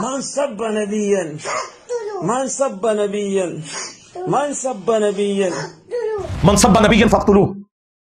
من سب نبيا من سب نبيا من سب نبيا من سب نبيا فقتلوه।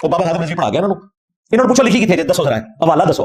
ਉਹ ਬਾਬਾ ਹਾਜ਼ਮ ਜੀ ਪੜਾ ਗਿਆ ਇਹਨਾਂ ਨੂੰ ਪੁੱਛੋ ਲਿਖੀ ਕਿੱਥੇ ਜੇ ਦੱਸੋ ਜ਼ਰਾ ਹਵਾਲਾ ਦੱਸੋ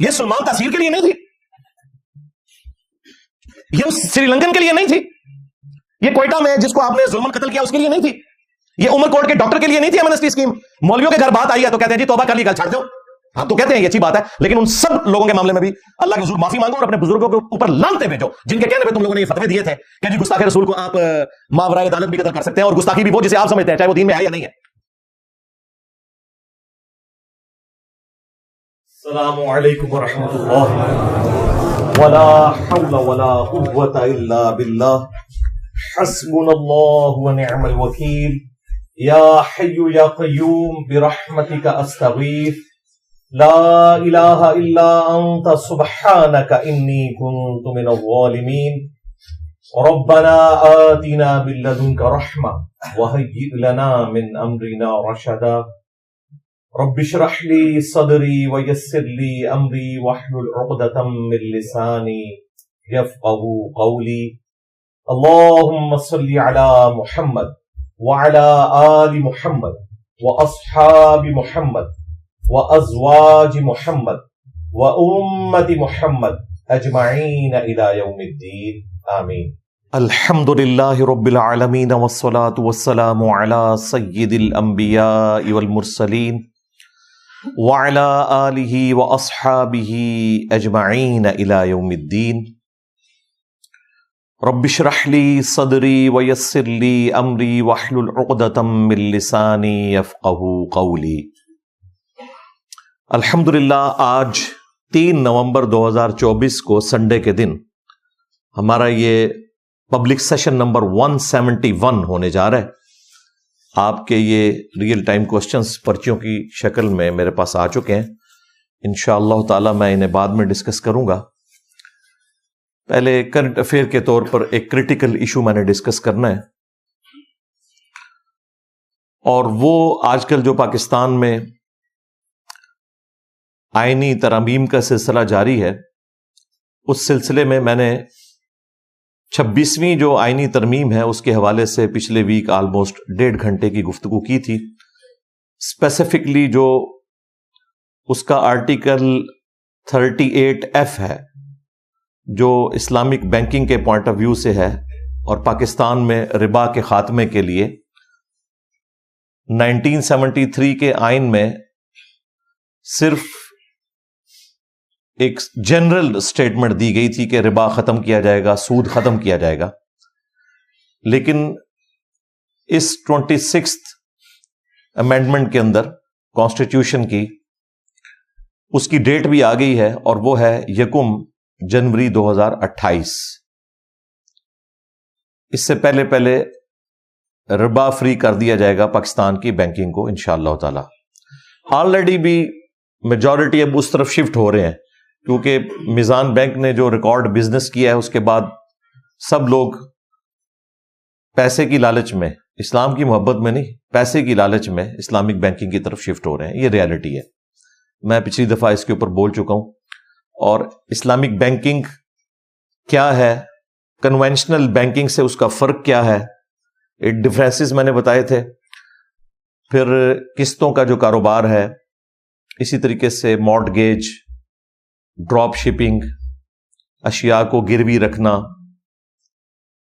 یہ سلمان تاثیر کے لیے نہیں تھی, یہ سری لنکن کے لیے نہیں تھی, یہ کوئٹہ میں جس کو آپ نے ظلم قتل کیا اس کے لیے نہیں تھی, یہ عمر کوٹ کے ڈاکٹر کے لیے نہیں تھی ایمنسٹی اسکیم. مولویوں کے گھر بات آئی ہے تو کہتے ہیں جی توبہ کر لی, گل چھاڑ دو. ہم تو کہتے ہیں یہ اچھی بات ہے, لیکن ان سب لوگوں کے معاملے میں بھی اللہ کے حضور معافی مانگو اور اپنے بزرگوں کے اوپر لانتے بھیجو جن کے کہنے پہ تم لوگوں نے یہ فتوے دیے تھے کہ جی گستاخ رسول کو آپ ماورائے عدالت بھی قتل کر سکتے ہیں, اور گستاخی بھی وہ جسے آپ سمجھتے ہیں چاہے وہ دین میں ہے یا نہیں ہے. السلام علیکم ورحمۃ اللہ ولا حول ولا قوة الا باللہ حسبنا اللہ ونعم الوکیل یا حی یا قیوم برحمتک استغیث لا الہ الا انت سبحانک انی کنت من الظالمین ربنا آتنا من لدنک رحمہ وہیئ لنا من امرنا رشدا رب اشرح لي صدري ويسر لي امري واحلل عقدة من لساني يفقهوا قولي. اللهم صل على محمد وعلى آل محمد واصحاب محمد وازواج محمد وامة محمد اجمعين الى يوم الدين آمين. الحمد لله رب العالمين والصلاة والسلام على سيد الانبياء والمرسلين وعلى آلہ واصحابہ اجمعین الی یوم الدین. رب اشرح لی صدری ویسر لی امری واحلل عقدۃ من لسانی یفقہوا قولی. الحمدللہ آج 3 نومبر 2024 کو سنڈے کے دن ہمارا یہ پبلک سیشن نمبر 171 ہونے جا رہا ہے. آپ کے یہ ریئل ٹائم کوسچنز پرچیوں کی شکل میں میرے پاس آ چکے ہیں. انشاءاللہ تعالی میں انہیں بعد میں ڈسکس کروں گا. پہلے کرنٹ افیئر کے طور پر ایک کریٹیکل ایشو میں نے ڈسکس کرنا ہے, اور وہ آج کل جو پاکستان میں آئینی ترامیم کا سلسلہ جاری ہے, اس سلسلے میں نے 26ویں جو آئینی ترمیم ہے اس کے حوالے سے پچھلے ویک آلموسٹ 1.5 گھنٹے کی گفتگو کی تھی. اسپیسیفکلی جو اس کا آرٹیکل 38F ہے جو اسلامک بینکنگ کے پوائنٹ آف ویو سے ہے اور پاکستان میں ربا کے خاتمے کے لیے 1973 کے آئین میں صرف ایک جنرل سٹیٹمنٹ دی گئی تھی کہ ربا ختم کیا جائے گا, سود ختم کیا جائے گا. لیکن اس 26th امینڈمنٹ کے اندر کانسٹیٹیوشن کی اس کی ڈیٹ بھی آ گئی ہے, اور وہ ہے 1 جنوری 2028. اس سے پہلے ربا فری کر دیا جائے گا پاکستان کی بینکنگ کو انشاءاللہ تعالی. آلریڈی بھی میجورٹی اب اس طرف شفٹ ہو رہے ہیں, کیونکہ میزان بینک نے جو ریکارڈ بزنس کیا ہے اس کے بعد سب لوگ پیسے کی لالچ میں, اسلام کی محبت میں نہیں, پیسے کی لالچ میں اسلامک بینکنگ کی طرف شفٹ ہو رہے ہیں. یہ ریالٹی ہے, میں پچھلی دفعہ اس کے اوپر بول چکا ہوں. اور اسلامک بینکنگ کیا ہے, کنونشنل بینکنگ سے اس کا فرق کیا ہے, ڈفرینسز میں نے بتائے تھے. پھر قسطوں کا جو کاروبار ہے, اسی طریقے سے مارٹگیج, ڈراپ شپنگ, اشیاء کو گروی رکھنا,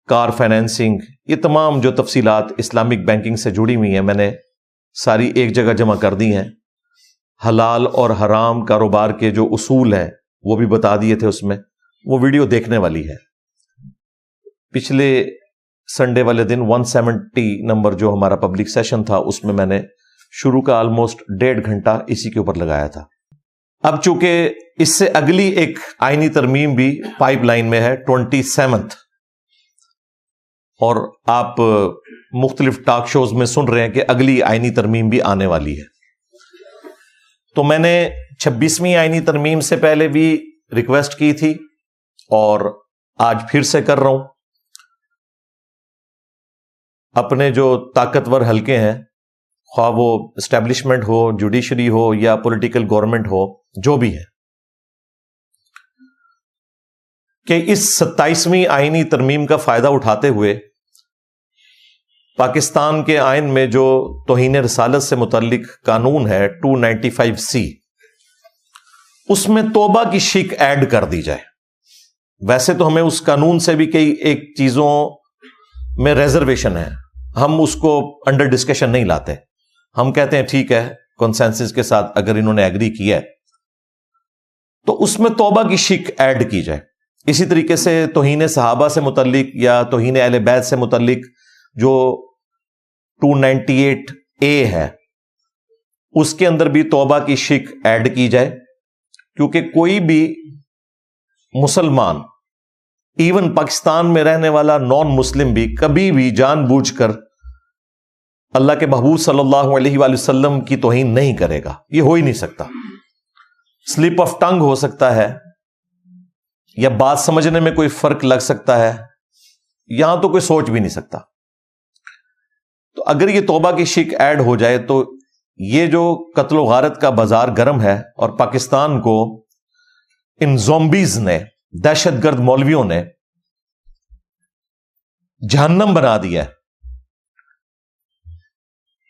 کار فائنینسنگ, یہ تمام جو تفصیلات اسلامک بینکنگ سے جڑی ہوئی ہیں میں نے ساری ایک جگہ جمع کر دی ہیں. حلال اور حرام کاروبار کے جو اصول ہیں وہ بھی بتا دیے تھے اس میں. وہ ویڈیو دیکھنے والی ہے. پچھلے سنڈے والے دن 170 نمبر جو ہمارا پبلک سیشن تھا اس میں نے شروع کا آلموسٹ 1.5 گھنٹہ اسی کے اوپر لگایا تھا. اب چونکہ اس سے اگلی ایک آئینی ترمیم بھی پائپ لائن میں ہے 27th, اور آپ مختلف ٹاک شوز میں سن رہے ہیں کہ اگلی آئینی ترمیم بھی آنے والی ہے. تو میں نے 26ویں آئینی ترمیم سے پہلے بھی ریکویسٹ کی تھی اور آج پھر سے کر رہا ہوں. اپنے جو طاقتور حلقے ہیں, خواہ وہ اسٹیبلشمنٹ ہو, جوڈیشری ہو یا پولیٹیکل گورنمنٹ ہو, جو بھی ہے, کہ اس 27ویں آئینی ترمیم کا فائدہ اٹھاتے ہوئے پاکستان کے آئین میں جو توہین رسالت سے متعلق قانون ہے 295C, اس میں توبہ کی شک ایڈ کر دی جائے. ویسے تو ہمیں اس قانون سے بھی کئی ایک چیزوں میں ریزرویشن ہے, ہم اس کو انڈر ڈسکشن نہیں لاتے. ہم کہتے ہیں ٹھیک ہے کنسنسس کے ساتھ اگر انہوں نے ایگری کیا ہے تو اس میں توبہ کی شک ایڈ کی جائے. اسی طریقے سے توہین صحابہ سے متعلق یا توہین اہل بیت سے متعلق جو 298A ہے اس کے اندر بھی توبہ کی شک ایڈ کی جائے, کیونکہ کوئی بھی مسلمان ایون پاکستان میں رہنے والا نان مسلم بھی کبھی بھی جان بوجھ کر اللہ کے محبوب صلی اللہ علیہ وآلہ وسلم کی توہین نہیں کرے گا. یہ ہو ہی نہیں سکتا. سلپ آف ٹنگ ہو سکتا ہے یا بات سمجھنے میں کوئی فرق لگ سکتا ہے, یہاں تو کوئی سوچ بھی نہیں سکتا. تو اگر یہ توبہ کی شک ایڈ ہو جائے تو یہ جو قتل و غارت کا بازار گرم ہے اور پاکستان کو ان زومبیز نے, دہشت گرد مولویوں نے جہنم بنا دیا ہے,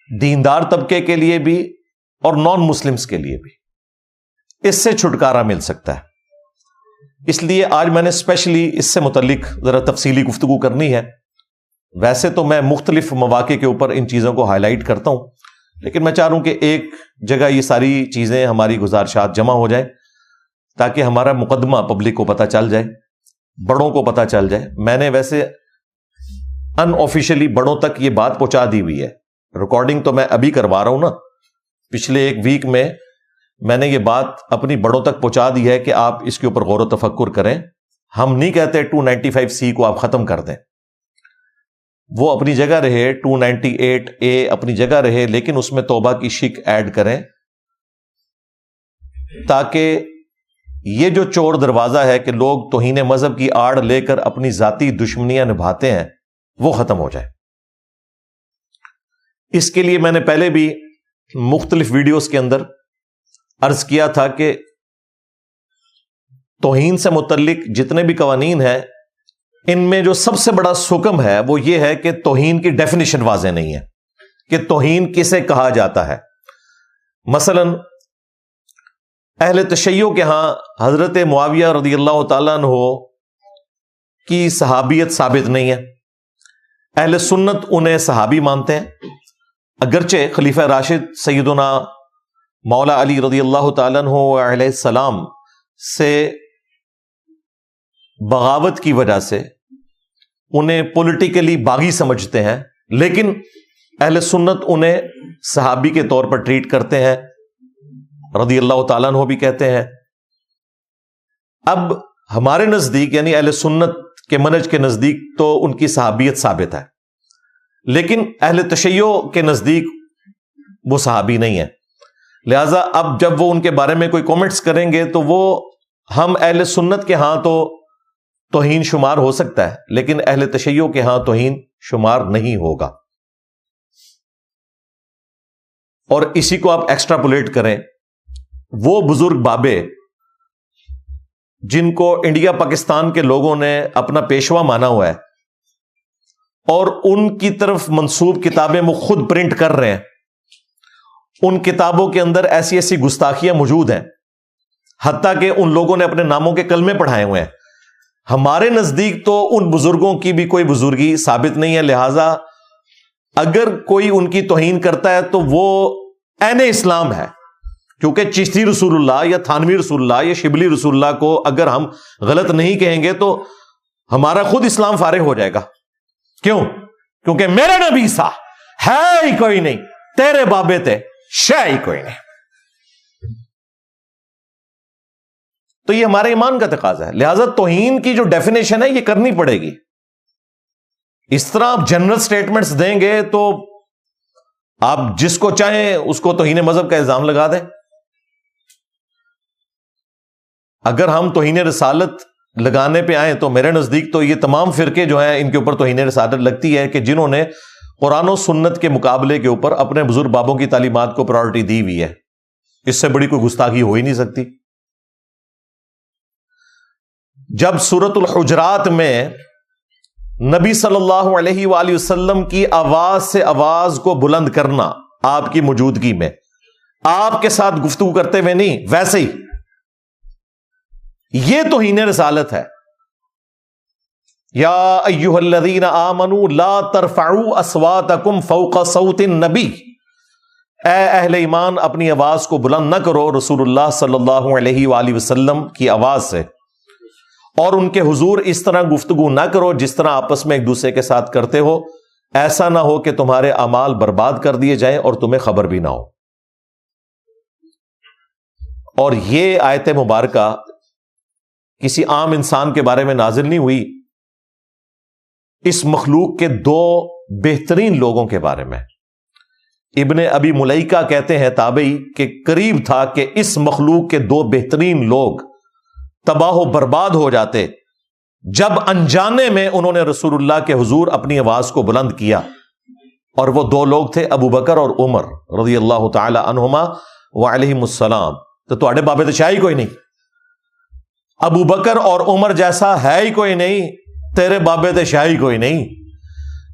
دیندار طبقے کے لیے بھی اور نان مسلمز کے لیے بھی, اس سے چھٹکارا مل سکتا ہے. اس لیے آج میں نے اسپیشلی اس سے متعلق ذرا تفصیلی گفتگو کرنی ہے. ویسے تو میں مختلف مواقع کے اوپر ان چیزوں کو ہائی لائٹ کرتا ہوں, لیکن میں چاہ رہا ہوں کہ ایک جگہ یہ ساری چیزیں, ہماری گزارشات جمع ہو جائیں تاکہ ہمارا مقدمہ پبلک کو پتہ چل جائے, بڑوں کو پتہ چل جائے. میں نے ویسے ان آفیشلی بڑوں تک یہ بات پہنچا دی ہوئی ہے, ریکارڈنگ تو میں ابھی کروا رہا ہوں نا. پچھلے ایک ویک میں نے یہ بات اپنی بڑوں تک پہنچا دی ہے کہ آپ اس کے اوپر غور و تفکر کریں. ہم نہیں کہتے 295C کو آپ ختم کر دیں, وہ اپنی جگہ رہے, 298A اپنی جگہ رہے, لیکن اس میں توبہ کی شک ایڈ کریں تاکہ یہ جو چور دروازہ ہے کہ لوگ توہین مذہب کی آڑ لے کر اپنی ذاتی دشمنیاں نبھاتے ہیں وہ ختم ہو جائے. اس کے لیے میں نے پہلے بھی مختلف ویڈیوز کے اندر عرض کیا تھا کہ توہین سے متعلق جتنے بھی قوانین ہیں ان میں جو سب سے بڑا سکم ہے وہ یہ ہے کہ توہین کی ڈیفینیشن واضح نہیں ہے کہ توہین کسے کہا جاتا ہے. مثلا اہل تشیع کے ہاں حضرت معاویہ رضی اللہ تعالیٰ عنہ کی صحابیت ثابت نہیں ہے. اہل سنت انہیں صحابی مانتے ہیں, اگرچہ خلیفہ راشد سیدنا مولا علی رضی اللہ تعالیٰ عنہ علیہ السلام سے بغاوت کی وجہ سے انہیں پولیٹیکلی باغی سمجھتے ہیں, لیکن اہل سنت انہیں صحابی کے طور پر ٹریٹ کرتے ہیں, رضی اللہ تعالیٰ عنہ بھی کہتے ہیں. اب ہمارے نزدیک یعنی اہل سنت کے منہج کے نزدیک تو ان کی صحابیت ثابت ہے, لیکن اہل تشیع کے نزدیک وہ صحابی نہیں ہے. لہذا اب جب وہ ان کے بارے میں کوئی کامنٹس کریں گے تو وہ ہم اہل سنت کے ہاں تو توہین شمار ہو سکتا ہے, لیکن اہل تشیع کے ہاں توہین شمار نہیں ہوگا. اور اسی کو آپ ایکسٹراپولیٹ کریں, وہ بزرگ بابے جن کو انڈیا پاکستان کے لوگوں نے اپنا پیشوا مانا ہوا ہے اور ان کی طرف منسوب کتابیں وہ خود پرنٹ کر رہے ہیں, ان کتابوں کے اندر ایسی ایسی گستاخیاں موجود ہیں حتیٰ کہ ان لوگوں نے اپنے ناموں کے کلمے پڑھائے ہوئے ہیں. ہمارے نزدیک تو ان بزرگوں کی بھی کوئی بزرگی ثابت نہیں ہے, لہذا اگر کوئی ان کی توہین کرتا ہے تو وہ عین اسلام ہے, کیونکہ چشتی رسول اللہ یا تھانوی رسول اللہ یا شبلی رسول اللہ کو اگر ہم غلط نہیں کہیں گے تو ہمارا خود اسلام فارغ ہو جائے گا. کیوں؟ کیونکہ میرے نبی سا ہے ہی کوئی نہیں, تیرے بابے تھے شے ہی کوئی نہیں. تو یہ ہمارے ایمان کا تقاضا ہے. لہذا توہین کی جو ڈیفینیشن ہے یہ کرنی پڑے گی. اس طرح آپ جنرل سٹیٹمنٹس دیں گے تو آپ جس کو چاہیں اس کو توہین مذہب کا الزام لگا دیں. اگر ہم توہین رسالت لگانے پہ آئیں تو میرے نزدیک تو یہ تمام فرقے جو ہیں ان کے اوپر توہین رسالت لگتی ہے کہ جنہوں نے قرآن و سنت کے مقابلے کے اوپر اپنے بزرگ بابوں کی تعلیمات کو پرائورٹی دی ہوئی ہے. اس سے بڑی کوئی گستاخی ہو ہی نہیں سکتی. جب سورۃ الحجرات میں نبی صلی اللہ علیہ وآلہ وسلم کی آواز سے آواز کو بلند کرنا آپ کی موجودگی میں, آپ کے ساتھ گفتگو کرتے ہوئے نہیں, ویسے ہی یہ توہین رسالت ہے. یا ایھا الذین آمنوا لا ترفعوا اصواتکم فوق صوت النبی، اے اہل ایمان اپنی آواز کو بلند نہ کرو رسول اللہ صلی اللہ علیہ وآلہ وسلم کی آواز سے، اور ان کے حضور اس طرح گفتگو نہ کرو جس طرح آپس میں ایک دوسرے کے ساتھ کرتے ہو، ایسا نہ ہو کہ تمہارے اعمال برباد کر دیے جائیں اور تمہیں خبر بھی نہ ہو. اور یہ آیت مبارکہ کسی عام انسان کے بارے میں نازل نہیں ہوئی، اس مخلوق کے دو بہترین لوگوں کے بارے میں. ابن ابی ملیکہ کہتے ہیں تابعی کہ قریب تھا کہ اس مخلوق کے دو بہترین لوگ تباہ و برباد ہو جاتے جب انجانے میں انہوں نے رسول اللہ کے حضور اپنی آواز کو بلند کیا. اور وہ دو لوگ تھے ابو بکر اور عمر رضی اللہ تعالی عنہما وعلیہم السلام. تو تواڈے بابے تو شاہی کوئی نہیں، ابو بکر اور عمر جیسا ہے ہی کوئی نہیں، تیرے بابے تے شاہی کوئی نہیں.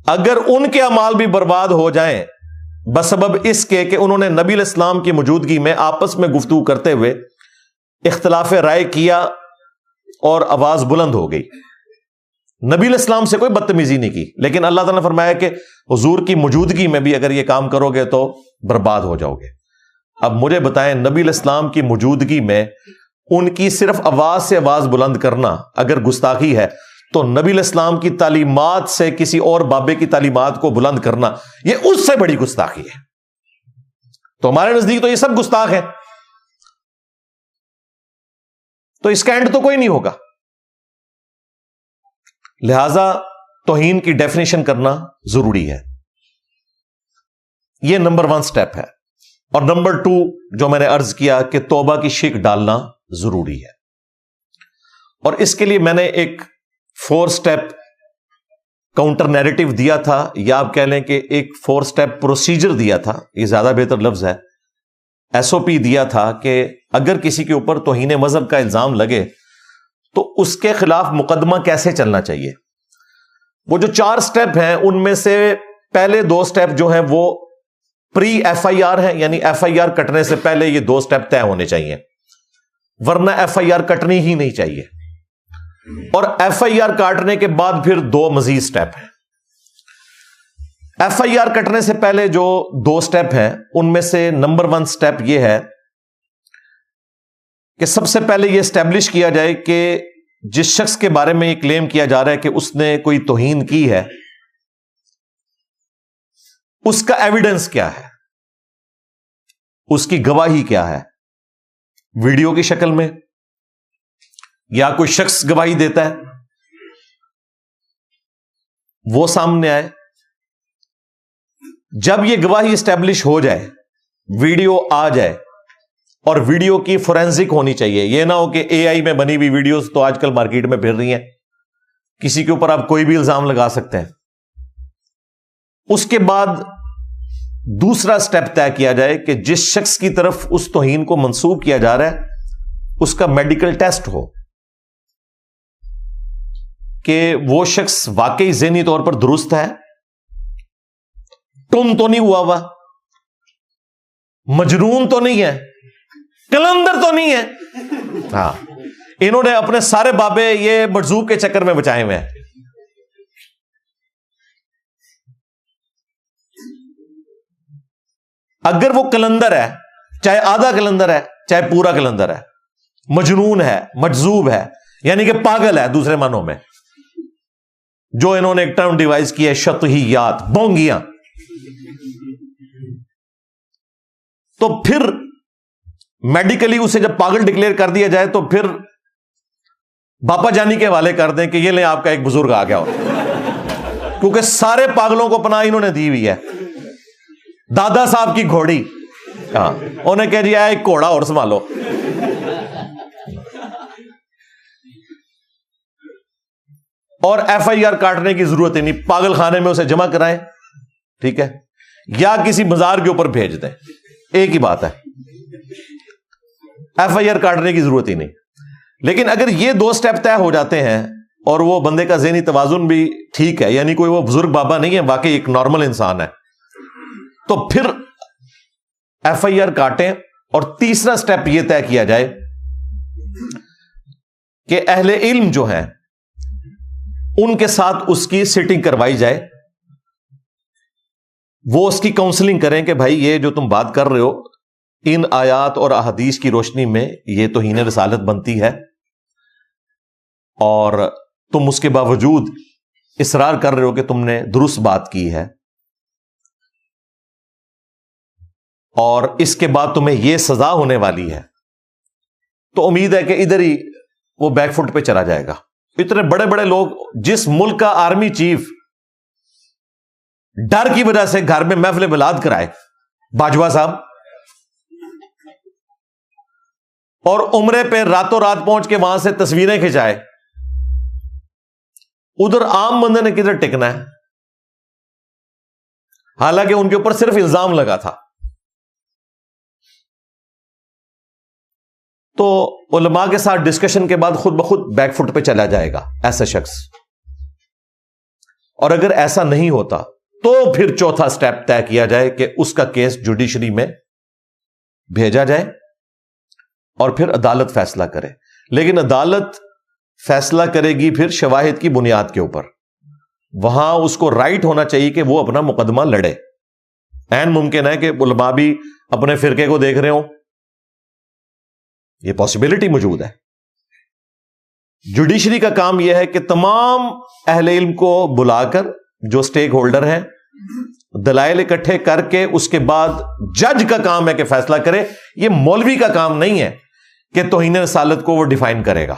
اگر ان کے اعمال بھی برباد ہو جائیں بسبب اس کے کہ انہوں نے نبی علیہ السلام کی موجودگی میں آپس میں گفتگو کرتے ہوئے اختلاف رائے کیا اور آواز بلند ہو گئی، نبی علیہ السلام سے کوئی بدتمیزی نہیں کی، لیکن اللہ تعالیٰ نے فرمایا کہ حضور کی موجودگی میں بھی اگر یہ کام کرو گے تو برباد ہو جاؤ گے. اب مجھے بتائیں، نبی علیہ السلام کی موجودگی میں ان کی صرف آواز سے آواز بلند کرنا اگر گستاخی ہے تو نبی علیہ السلام کی تعلیمات سے کسی اور بابے کی تعلیمات کو بلند کرنا یہ اس سے بڑی گستاخی ہے. تو ہمارے نزدیک تو یہ سب گستاخ ہیں، تو اس کا اینڈ تو کوئی نہیں ہوگا. لہذا توہین کی ڈیفینیشن کرنا ضروری ہے. یہ نمبر 1 سٹیپ ہے. اور نمبر 2 جو میں نے عرض کیا کہ توبہ کی شک ڈالنا ضروری ہے. اور اس کے لیے میں نے ایک 4 سٹیپ کاؤنٹر نیریٹو دیا تھا، یا آپ کہہ لیں کہ ایک 4 سٹیپ پروسیجر دیا تھا، یہ زیادہ بہتر لفظ ہے. SOP دیا تھا کہ اگر کسی کے اوپر توہین مذہب کا الزام لگے تو اس کے خلاف مقدمہ کیسے چلنا چاہیے. وہ جو 4 سٹیپ ہیں ان میں سے پہلے 2 سٹیپ جو ہیں وہ پری FIR ہیں، یعنی FIR کٹنے سے پہلے یہ 2 سٹیپ طے ہونے چاہیے، ورنہ FIR کٹنی ہی نہیں چاہیے. اور FIR کاٹنے کے بعد پھر 2 مزید سٹیپ ہیں. FIR کٹنے سے پہلے جو 2 سٹیپ ہیں ان میں سے نمبر 1 سٹیپ یہ ہے کہ سب سے پہلے یہ اسٹیبلش کیا جائے کہ جس شخص کے بارے میں یہ کلیم کیا جا رہا ہے کہ اس نے کوئی توہین کی ہے اس کا ایویڈنس کیا ہے، اس کی گواہی کیا ہے، ویڈیو کی شکل میں یا کوئی شخص گواہی دیتا ہے وہ سامنے آئے. جب یہ گواہی اسٹیبلش ہو جائے، ویڈیو آ جائے، اور ویڈیو کی فورینزک ہونی چاہیے. یہ نہ ہو کہ AI میں بنی ہوئی ویڈیوز تو آج کل مارکیٹ میں پھر رہی ہیں، کسی کے اوپر آپ کوئی بھی الزام لگا سکتے ہیں. اس کے بعد دوسرا سٹیپ طے کیا جائے کہ جس شخص کی طرف اس توہین کو منسوب کیا جا رہا ہے اس کا میڈیکل ٹیسٹ ہو کہ وہ شخص واقعی ذہنی طور پر درست ہے، ٹن تو نہیں ہوا ہوا، مجنون تو نہیں ہے، کلندر تو نہیں ہے. ہاں، انہوں نے اپنے سارے بابے یہ مجذوب کے چکر میں بچائے ہوئے ہیں. اگر وہ کلندر ہے، چاہے آدھا کلندر ہے چاہے پورا کلندر ہے، مجنون ہے، مجذوب ہے، یعنی کہ پاگل ہے دوسرے معنوں میں، جو انہوں نے ایک ٹرم ڈیوائز کی ہے شطحیات، بونگیاں، تو پھر میڈیکلی اسے جب پاگل ڈکلیئر کر دیا جائے تو پھر باپا جانی کے حوالے کر دیں کہ یہ لیں آپ کا ایک بزرگ آ گیا ہو، کیونکہ سارے پاگلوں کو پناہ انہوں نے دی ہوئی ہے. دادا صاحب کی گھوڑی، ہاں، انہیں کہہ دیا ایک گھوڑا اور سنبھالو. اور FIR کاٹنے کی ضرورت ہی نہیں، پاگل خانے میں اسے جمع کرائیں، ٹھیک ہے، یا کسی بازار کے اوپر بھیج دیں، ایک ہی بات ہے، FIR کاٹنے کی ضرورت ہی نہیں. لیکن اگر یہ 2 سٹیپ طے ہو جاتے ہیں اور وہ بندے کا ذہنی توازن بھی ٹھیک ہے، یعنی کوئی وہ بزرگ بابا نہیں ہے، واقعی ایک نارمل انسان ہے، تو پھر FIR کاٹیں. اور تیسرا سٹیپ یہ طے کیا جائے کہ اہل علم جو ہیں ان کے ساتھ اس کی سیٹنگ کروائی جائے, وہ اس کی کاؤنسلنگ کریں کہ بھائی یہ جو تم بات کر رہے ہو ان آیات اور احادیث کی روشنی میں یہ توہین رسالت بنتی ہے, اور تم اس کے باوجود اصرار کر رہے ہو کہ تم نے درست بات کی ہے, اور اس کے بعد تمہیں یہ سزا ہونے والی ہے, تو امید ہے کہ ادھر ہی وہ بیک فٹ پہ چلا جائے گا. اتنے بڑے بڑے لوگ, جس ملک کا آرمی چیف ڈر کی وجہ سے گھر میں محفل میلاد کرائے, باجوہ صاحب, اور عمرے پہ راتوں رات پہنچ کے وہاں سے تصویریں کھنچائے, ادھر عام بندے نے کدھر ٹکنا ہے؟ حالانکہ ان کے اوپر صرف الزام لگا تھا. تو علماء کے ساتھ ڈسکشن کے بعد خود بخود بیک فٹ پہ چلا جائے گا ایسا شخص. اور اگر ایسا نہیں ہوتا تو پھر چوتھا سٹیپ طے کیا جائے کہ اس کا کیس جوڈیشری میں بھیجا جائے اور پھر عدالت فیصلہ کرے. لیکن عدالت فیصلہ کرے گی پھر شواہد کی بنیاد کے اوپر. وہاں اس کو رائٹ ہونا چاہیے کہ وہ اپنا مقدمہ لڑے. عین ممکن ہے کہ علماء بھی اپنے فرقے کو دیکھ رہے ہوں, یہ پاسبلٹی موجود ہے. جوڈیشری کا کام یہ ہے کہ تمام اہل علم کو بلا کر, جو سٹیک ہولڈر ہیں, دلائل اکٹھے کر کے اس کے بعد جج کا کام ہے کہ فیصلہ کرے. یہ مولوی کا کام نہیں ہے کہ توہین رسالت کو وہ ڈیفائن کرے گا,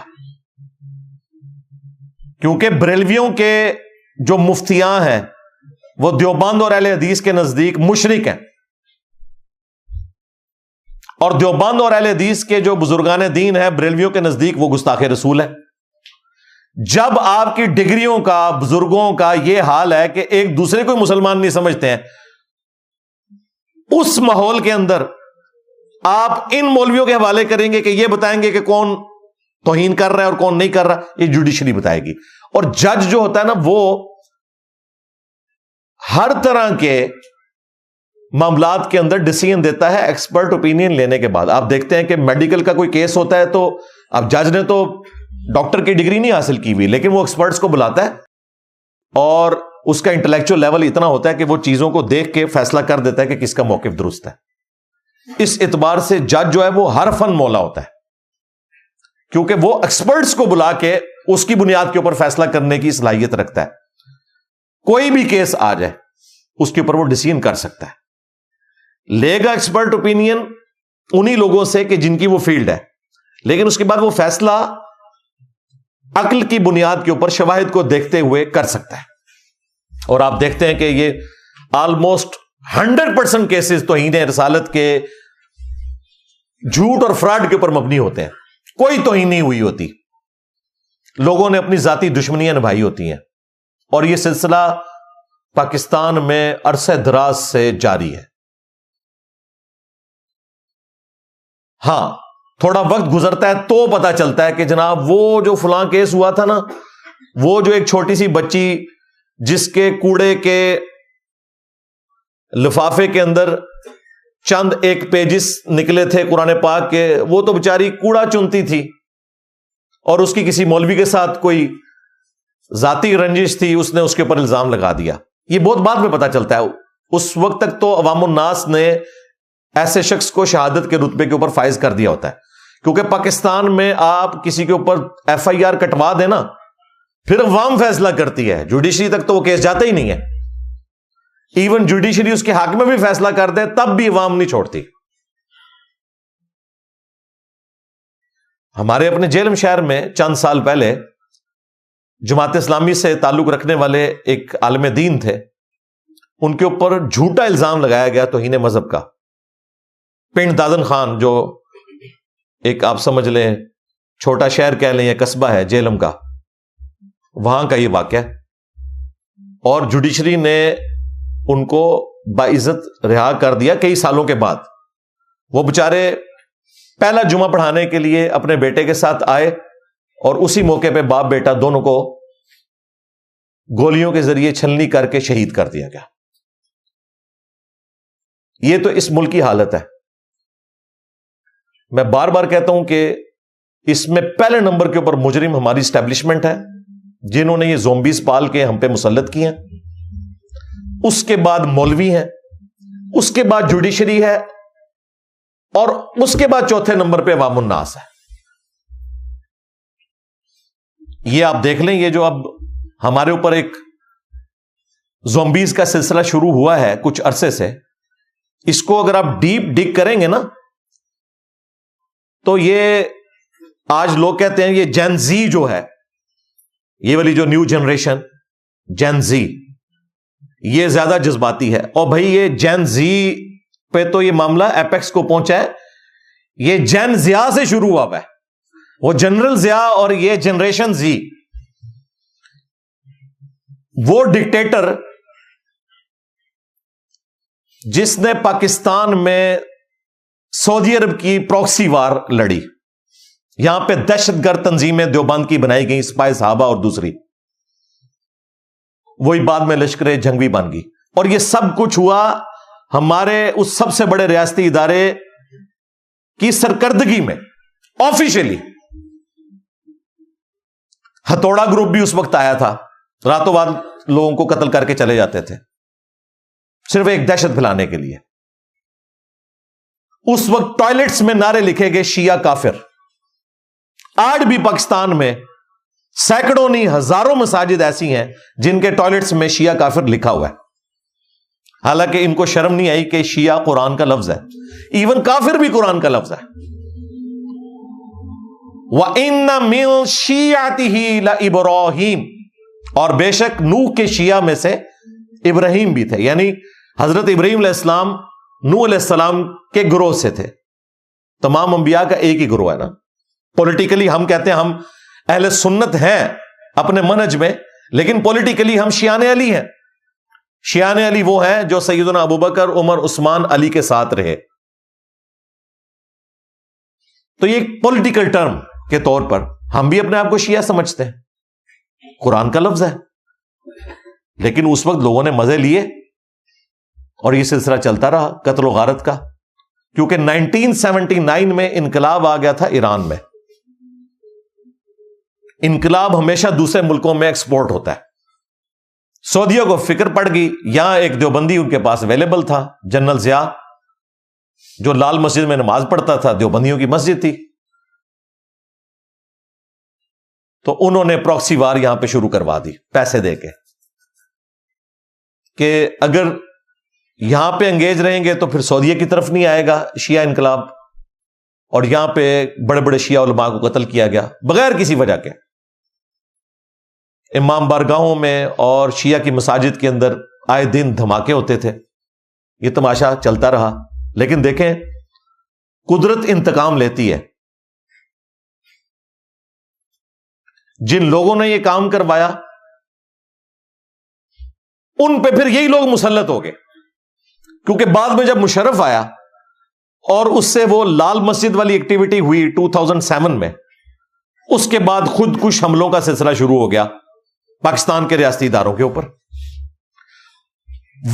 کیونکہ بریلویوں کے جو مفتیاں ہیں وہ دیوبند اور اہل حدیث کے نزدیک مشرک ہیں, اور دیوبند اور اہل حدیث کے جو بزرگان دین ہیں بریلویوں کے نزدیک وہ گستاخ رسول ہے. جب آپ کی ڈگریوں کا, بزرگوں کا یہ حال ہے کہ ایک دوسرے کو مسلمان نہیں سمجھتے ہیں, اس ماحول کے اندر آپ ان مولویوں کے حوالے کریں گے کہ یہ بتائیں گے کہ کون توہین کر رہا ہے اور کون نہیں کر رہا, یہ جوڈیشری بتائے گی. اور جج جو ہوتا ہے نا, وہ ہر طرح کے معاملات کے اندر ڈیسیژن دیتا ہے ایکسپرٹ اوپینین لینے کے بعد. آپ دیکھتے ہیں کہ میڈیکل کا کوئی کیس ہوتا ہے تو اب جج نے تو ڈاکٹر کی ڈگری نہیں حاصل کی ہوئی, لیکن وہ ایکسپرٹس کو بلاتا ہے اور اس کا انٹلیکچوئل لیول اتنا ہوتا ہے کہ وہ چیزوں کو دیکھ کے فیصلہ کر دیتا ہے کہ کس کا موقف درست ہے. اس اعتبار سے جج جو ہے وہ ہر فن مولا ہوتا ہے, کیونکہ وہ ایکسپرٹس کو بلا کے اس کی بنیاد کے اوپر فیصلہ کرنے کی صلاحیت رکھتا ہے. کوئی بھی کیس آ جائے اس کے اوپر وہ ڈیسیژن کر سکتا ہے. لے گا ایکسپرٹ اوپینین انہی لوگوں سے کہ جن کی وہ فیلڈ ہے, لیکن اس کے بعد وہ فیصلہ عقل کی بنیاد کے اوپر شواہد کو دیکھتے ہوئے کر سکتا ہے. اور آپ دیکھتے ہیں کہ یہ آلموسٹ 100% کیسز توہین رسالت کے جھوٹ اور فراڈ کے اوپر مبنی ہوتے ہیں. کوئی توہین نہیں ہوئی ہوتی, لوگوں نے اپنی ذاتی دشمنیاں نبھائی ہوتی ہیں, اور یہ سلسلہ پاکستان میں عرصہ دراز سے جاری ہے. ہاں, تھوڑا وقت گزرتا ہے تو پتا چلتا ہے کہ جناب وہ جو فلاں کیس ہوا تھا نا, وہ جو ایک چھوٹی سی بچی جس کے کوڑے کے لفافے کے اندر چند ایک پیجز نکلے تھے قرآن پاک کے, وہ تو بیچاری کوڑا چنتی تھی اور اس کی کسی مولوی کے ساتھ کوئی ذاتی رنجش تھی, اس نے اس کے اوپر الزام لگا دیا. یہ بہت بعد میں پتا چلتا ہے. اس وقت تک تو عوام الناس نے ایسے شخص کو شہادت کے رتبے کے اوپر فائز کر دیا ہوتا ہے, کیونکہ پاکستان میں آپ کسی کے اوپر FIR کٹوا دینا پھر عوام فیصلہ کرتی ہے. جوڈیشری تک تو وہ کیس جاتا ہی نہیں ہے. ایون جوڈیشری اس کے حق میں بھی فیصلہ کر دے تب بھی عوام نہیں چھوڑتی. ہمارے اپنے جیلم شہر میں چند سال پہلے جماعت اسلامی سے تعلق رکھنے والے ایک عالم دین تھے, ان کے اوپر جھوٹا الزام لگایا گیا توہین مذہب کا. پنڈ دادن خان, جو ایک آپ سمجھ لیں چھوٹا شہر کہہ لیں یا قصبہ ہے جیلم کا, وہاں کا یہ واقعہ. اور جوڈیشری نے ان کو باعزت رہا کر دیا کئی سالوں کے بعد. وہ بےچارے پہلا جمعہ پڑھانے کے لیے اپنے بیٹے کے ساتھ آئے اور اسی موقع پہ باپ بیٹا دونوں کو گولیوں کے ذریعے چھلنی کر کے شہید کر دیا گیا. یہ تو اس ملک کی حالت ہے. میں بار بار کہتا ہوں کہ اس میں پہلے نمبر کے اوپر مجرم ہماری اسٹیبلشمنٹ ہے جنہوں نے یہ زومبیز پال کے ہم پہ مسلط کیے ہیں، اس کے بعد مولوی ہیں، اس کے بعد جوڈیشری ہے، اور اس کے بعد چوتھے نمبر پہ عوام الناس ہے۔ یہ آپ دیکھ لیں، یہ جو اب ہمارے اوپر ایک زومبیز کا سلسلہ شروع ہوا ہے کچھ عرصے سے، اس کو اگر آپ ڈیپ ڈگ کریں گے نا تو یہ آج لوگ کہتے ہیں یہ جین زی جو ہے، یہ والی جو نیو جنریشن جین زی، یہ زیادہ جذباتی ہے۔ اور بھائی یہ جین زی پہ تو یہ معاملہ ایپیکس کو پہنچا ہے، یہ جین زیا سے شروع ہوا ہے، وہ جنرل زیا اور یہ جنریشن زی۔ وہ ڈکٹیٹر جس نے پاکستان میں سعودی عرب کی پروکسی وار لڑی، یہاں پہ دہشت گرد تنظیمیں دیوبند کی بنائی گئی، سپاہی صحابہ اور دوسری، وہی بعد میں لشکر جنگی بن گئی، اور یہ سب کچھ ہوا ہمارے اس سب سے بڑے ریاستی ادارے کی سرکردگی میں آفیشلی۔ ہتھوڑا گروپ بھی اس وقت آیا تھا، راتوں رات لوگوں کو قتل کر کے چلے جاتے تھے صرف ایک دہشت پھیلانے کے لیے۔ اس وقت ٹوائلٹس میں نعرے لکھے گئے شیعہ کافر۔ آج بھی پاکستان میں سینکڑوں نہیں ہزاروں مساجد ایسی ہیں جن کے ٹوائلٹس میں شیعہ کافر لکھا ہوا ہے، حالانکہ ان کو شرم نہیں آئی کہ شیعہ قرآن کا لفظ ہے، ایون کافر بھی قرآن کا لفظ ہے۔ وَإِنَّ مِن شِيعَتِهِ لَإِبْرَاهِيمَ، اور بے شک نوح کے شیعہ میں سے ابراہیم بھی تھے، یعنی حضرت ابراہیم علیہ السلام نوح علیہ السلام کے گروہ سے تھے۔ تمام انبیاء کا ایک ہی گروہ ہے نا۔ پولیٹیکلی ہم کہتے ہیں ہم اہل سنت ہیں اپنے منہج میں، لیکن پولیٹیکلی ہم شیعان علی ہیں۔ شیعان علی وہ ہیں جو سیدنا ابوبکر، عمر، عثمان، علی کے ساتھ رہے۔ تو یہ ایک پولیٹیکل ٹرم کے طور پر ہم بھی اپنے آپ کو شیعہ سمجھتے ہیں، قرآن کا لفظ ہے، لیکن اس وقت لوگوں نے مزے لیے اور یہ سلسلہ چلتا رہا قتل و غارت کا، کیونکہ 1979 میں انقلاب آ گیا تھا ایران میں۔ انقلاب ہمیشہ دوسرے ملکوں میں ایکسپورٹ ہوتا ہے۔ سعودیہ کو فکر پڑ گئی، یہاں ایک دیوبندی ان کے پاس اویلیبل تھا، جنرل ضیاء، جو لال مسجد میں نماز پڑھتا تھا، دیوبندیوں کی مسجد تھی، تو انہوں نے پراکسی وار یہاں پہ شروع کروا دی پیسے دے کے کہ اگر یہاں پہ انگیج رہیں گے تو پھر سعودیہ کی طرف نہیں آئے گا شیعہ انقلاب، اور یہاں پہ بڑے بڑے شیعہ علماء کو قتل کیا گیا بغیر کسی وجہ کے۔ امام بارگاہوں میں اور شیعہ کی مساجد کے اندر آئے دن دھماکے ہوتے تھے، یہ تماشا چلتا رہا۔ لیکن دیکھیں قدرت انتقام لیتی ہے، جن لوگوں نے یہ کام کروایا ان پہ پھر یہی لوگ مسلط ہو گئے، کیونکہ بعد میں جب مشرف آیا اور اس سے وہ لال مسجد والی ایکٹیویٹی ہوئی 2007 میں، اس کے بعد خود کش حملوں کا سلسلہ شروع ہو گیا پاکستان کے ریاستی اداروں کے اوپر۔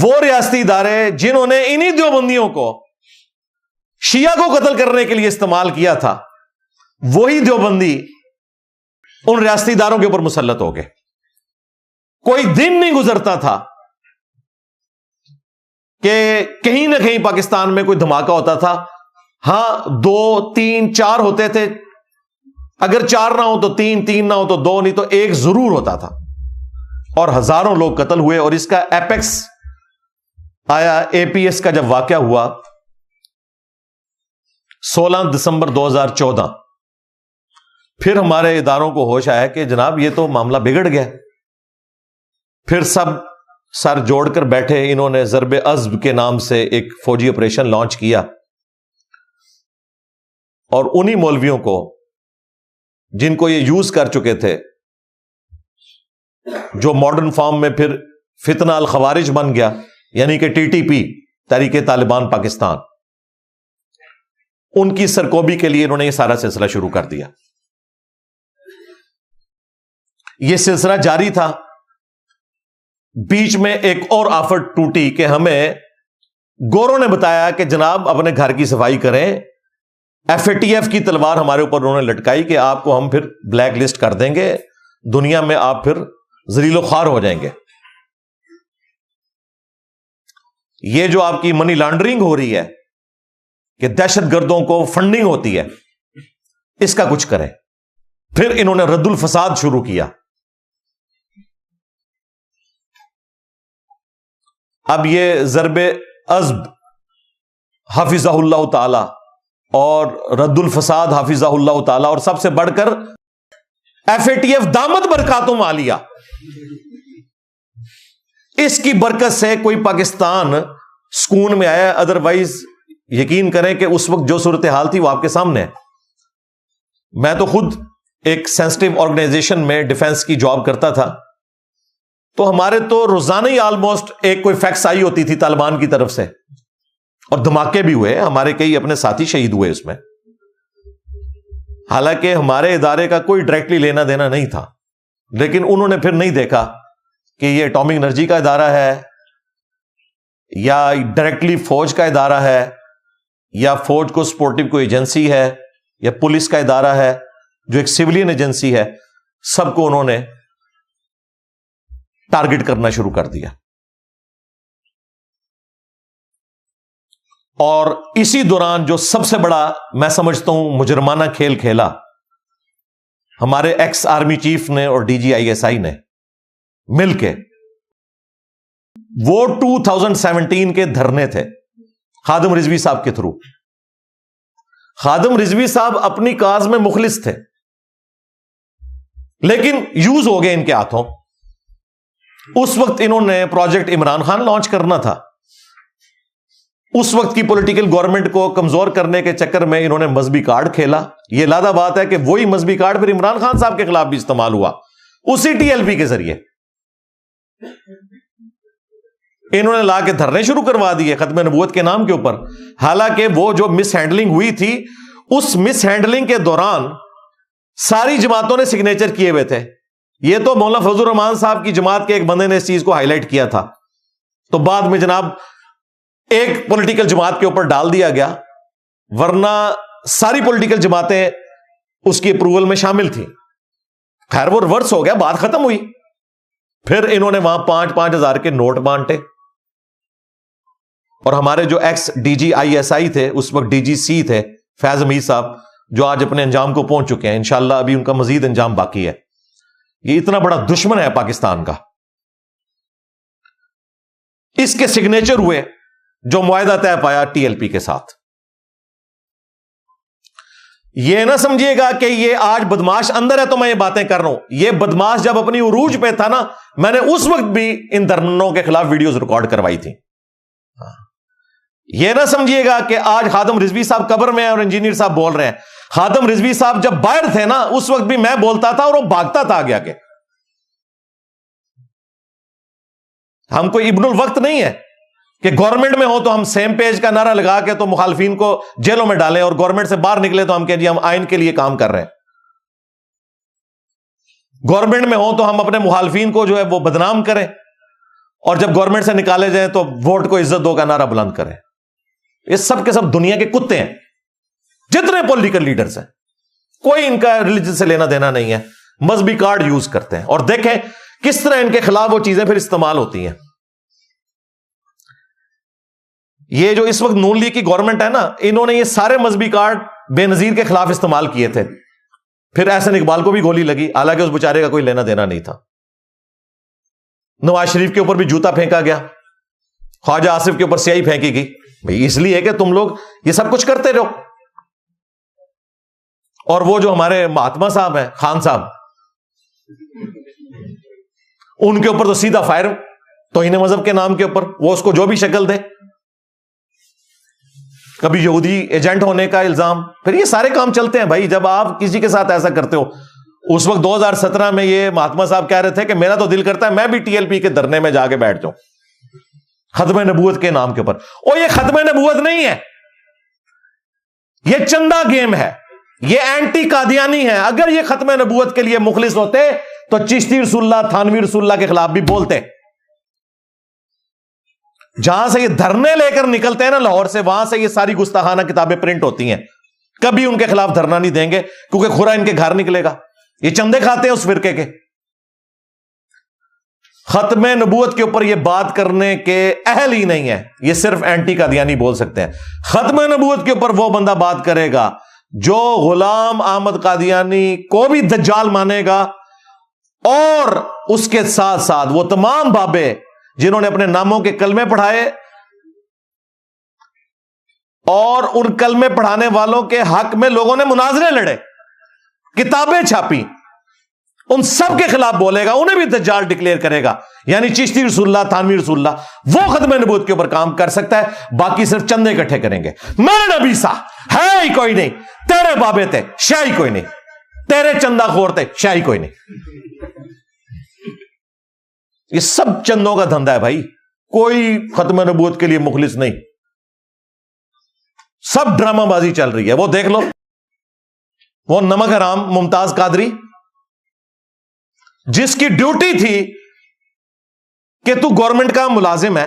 وہ ریاستی ادارے جنہوں نے انہی دیوبندیوں کو شیعہ کو قتل کرنے کے لیے استعمال کیا تھا، وہی دیوبندی ان ریاستی اداروں کے اوپر مسلط ہو گئے۔ کوئی دن نہیں گزرتا تھا کہ کہیں نہ کہیں پاکستان میں کوئی دھماکہ ہوتا تھا۔ ہاں 2 3 4 ہوتے تھے، اگر 4 نہ ہو تو 3 3 نہ ہو تو 2، نہیں تو 1 ضرور ہوتا تھا، اور ہزاروں لوگ قتل ہوئے۔ اور اس کا ایپیکس آیا اے پی ایس کا جب واقعہ ہوا 16 دسمبر 2014، پھر ہمارے اداروں کو ہوش آیا کہ جناب یہ تو معاملہ بگڑ گیا۔ پھر سب سر جوڑ کر بیٹھے، انہوں نے ضرب عزب کے نام سے ایک فوجی آپریشن لانچ کیا، اور انہی مولویوں کو جن کو یہ یوز کر چکے تھے، جو ماڈرن فارم میں پھر فتنہ الخوارج بن گیا، یعنی کہ ٹی ٹی پی، تحریک طالبان پاکستان، ان کی سرکوبی کے لیے انہوں نے یہ سارا سلسلہ شروع کر دیا۔ یہ سلسلہ جاری تھا، بیچ میں ایک اور آفت ٹوٹی کہ ہمیں گوروں نے بتایا کہ جناب اپنے گھر کی صفائی کریں، FATF کی تلوار ہمارے اوپر انہوں نے لٹکائی کہ آپ کو ہم پھر بلیک لسٹ کر دیں گے, دنیا میں آپ پھر ذلیل و خوار ہو جائیں گے. یہ جو آپ کی منی لانڈرنگ ہو رہی ہے کہ دہشت گردوں کو فنڈنگ ہوتی ہے, اس کا کچھ کریں. پھر انہوں نے رد الفساد شروع کیا. اب یہ ضرب عزب حافظہ اللہ تعالی اور رد الفساد حافظہ اللہ تعالی, اور سب سے بڑھ کر FATF دامت برکاتہم عالیہ, اس کی برکت سے کوئی پاکستان سکون میں آیا. ادروائز یقین کریں کہ اس وقت جو صورتحال تھی وہ آپ کے سامنے ہے. میں تو خود ایک سینسٹیو آرگنائزیشن میں ڈیفنس کی جاب کرتا تھا, تو ہمارے تو روزانہ ہی آلموسٹ ایک کوئی فیکس آئی ہوتی تھی طالبان کی طرف سے, اور دھماکے بھی ہوئے, ہمارے کئی اپنے ساتھی شہید ہوئے اس میں. حالانکہ ہمارے ادارے کا کوئی ڈائریکٹلی لینا دینا نہیں تھا, لیکن انہوں نے پھر نہیں دیکھا کہ یہ اٹامک انرجی کا ادارہ ہے یا ڈائریکٹلی فوج کا ادارہ ہے یا فوج کو سپورٹو کوئی ایجنسی ہے یا پولیس کا ادارہ ہے جو ایک سیولین ایجنسی ہے. سب کو انہوں نے ٹارگٹ کرنا شروع کر دیا. اور اسی دوران جو سب سے بڑا میں سمجھتا ہوں مجرمانہ کھیل کھیلا ہمارے ایکس آرمی چیف نے اور DGISI نے مل کے, وہ 2017 کے دھرنے تھے خادم رضوی صاحب کے تھرو. خادم رضوی صاحب اپنی کاز میں مخلص تھے, لیکن یوز ہو گئے ان کے ہاتھوں. اس وقت انہوں نے پروجیکٹ عمران خان لانچ کرنا تھا. اس وقت کی پولیٹیکل گورنمنٹ کو کمزور کرنے کے چکر میں انہوں نے مذہبی کارڈ کھیلا. یہ لادہ بات ہے کہ وہی مذہبی کارڈ پھر عمران خان صاحب کے خلاف بھی استعمال ہوا, اسی TLP کے ذریعے. انہوں نے لا کے دھرنے شروع کروا دیے ختم نبوت کے نام کے اوپر. حالانکہ وہ جو مس ہینڈلنگ ہوئی تھی, اس مس ہینڈلنگ کے دوران ساری جماعتوں نے سگنیچر کیے ہوئے تھے. یہ تو مولانا فضل الرحمان صاحب کی جماعت کے ایک بندے نے اس چیز کو ہائی لائٹ کیا تھا, تو بعد میں جناب ایک پولیٹیکل جماعت کے اوپر ڈال دیا گیا, ورنہ ساری پولیٹیکل جماعتیں اس کی اپروول میں شامل تھیں. خیر وہ ریورس ہو گیا, بات ختم ہوئی. پھر انہوں نے وہاں 5-5 ہزار کے نوٹ بانٹے, اور ہمارے جو ایکس DGISI تھے, اس وقت DGC تھے فیض حمید صاحب, جو آج اپنے انجام کو پہنچ چکے ہیں. انشاءاللہ ابھی ان کا مزید انجام باقی ہے. یہ اتنا بڑا دشمن ہے پاکستان کا. اس کے سگنیچر ہوئے جو معاہدہ طے پایا TLP کے ساتھ. یہ نہ سمجھیے گا کہ یہ آج بدماش اندر ہے تو میں یہ باتیں کر رہا ہوں. یہ بدماش جب اپنی عروج پہ تھا نا, میں نے اس وقت بھی ان دھرنوں کے خلاف ویڈیوز ریکارڈ کروائی تھی. یہ نہ سمجھیے گا کہ آج خادم رضوی صاحب قبر میں ہیں اور انجینئر صاحب بول رہے ہیں. خادم رضوی صاحب جب باہر تھے نا, اس وقت بھی میں بولتا تھا اور وہ بھاگتا تھا آگے آگے. ہم کوئی ابن الوقت نہیں ہے کہ گورنمنٹ میں ہو تو ہم سیم پیج کا نعرہ لگا کے تو مخالفین کو جیلوں میں ڈالیں, اور گورنمنٹ سے باہر نکلے تو ہم کہیں جی ہم آئین کے لیے کام کر رہے ہیں. گورنمنٹ میں ہو تو ہم اپنے مخالفین کو جو ہے وہ بدنام کریں, اور جب گورنمنٹ سے نکالے جائیں تو ووٹ کو عزت دو کا نعرہ بلند کریں. یہ سب کے سب دنیا کے کتے ہیں, جتنے پولیٹیکل لیڈرز ہیں. کوئی ان کا ریلیجن سے لینا دینا نہیں ہے, مذہبی کارڈ یوز کرتے ہیں. اور دیکھیں کس طرح ان کے خلاف وہ چیزیں پھر استعمال ہوتی ہیں. یہ جو اس وقت نون لیگ کی گورنمنٹ ہے نا, انہوں نے یہ سارے مذہبی کارڈ بے نظیر کے خلاف استعمال کیے تھے. پھر احسن اقبال کو بھی گولی لگی, حالانکہ اس بیچارے کا کوئی لینا دینا نہیں تھا. نواز شریف کے اوپر بھی جوتا پھینکا گیا, خواجہ آصف کے اوپر سیاہی پھینکی گئی. بھائی اس لیے کہ تم لوگ یہ سب کچھ کرتے رہو. اور وہ جو ہمارے مہاتما صاحب ہیں, خان صاحب, ان کے اوپر تو سیدھا فائر توہین مذہب کے نام کے اوپر, وہ اس کو جو بھی شکل دے, کبھی یہودی ایجنٹ ہونے کا الزام. پھر یہ سارے کام چلتے ہیں بھائی جب آپ کسی کے ساتھ ایسا کرتے ہو. اس وقت 2017 میں یہ مہاتما صاحب کہہ رہے تھے کہ میرا تو دل کرتا ہے میں بھی TLP کے دھرنے میں جا کے بیٹھ جاؤں ختم نبوت کے نام کے اوپر. اور یہ ختم نبوت نہیں ہے, یہ چندہ گیم ہے, یہ اینٹی قادیانی ہے. اگر یہ ختم نبوت کے لیے مخلص ہوتے تو چشتی رسول اللہ, تھانوی رسول اللہ کے خلاف بھی بولتے. جہاں سے یہ دھرنے لے کر نکلتے ہیں نا لاہور سے, وہاں سے یہ ساری گستاخانہ کتابیں پرنٹ ہوتی ہیں. کبھی ان کے خلاف دھرنا نہیں دیں گے کیونکہ کھرا ان کے گھر نکلے گا. یہ چندے کھاتے ہیں اس فرقے کے. ختم نبوت کے اوپر یہ بات کرنے کے اہل ہی نہیں ہے, یہ صرف اینٹی قادیانی بول سکتے ہیں. ختم نبوت کے اوپر وہ بندہ بات کرے گا جو غلام احمد قادیانی کو بھی دجال مانے گا, اور اس کے ساتھ ساتھ وہ تمام بابے جنہوں نے اپنے ناموں کے کلمے پڑھائے اور ان کلمے پڑھانے والوں کے حق میں لوگوں نے مناظرے لڑے, کتابیں چھاپی, ان سب کے خلاف بولے گا, انہیں بھی دجال ڈکلیئر کرے گا. یعنی چشتی رسول اللہ, تھانوی رسول اللہ, وہ ختم نبوت کے اوپر کام کر سکتا ہے, باقی صرف چندے اکٹھے کریں گے. میرے نبی سا ہے ہی کوئی نہیں, تیرے بابے تھے شاہی کوئی نہیں, تیرے چندہ خور تھے شاہی کوئی نہیں. یہ سب چندوں کا دھندا ہے بھائی, کوئی ختم نبوت کے لیے مخلص نہیں, سب ڈرامہ بازی چل رہی ہے. وہ دیکھ لو, وہ نمک حرام ممتاز قادری جس کی ڈیوٹی تھی کہ تو گورنمنٹ کا ملازم ہے,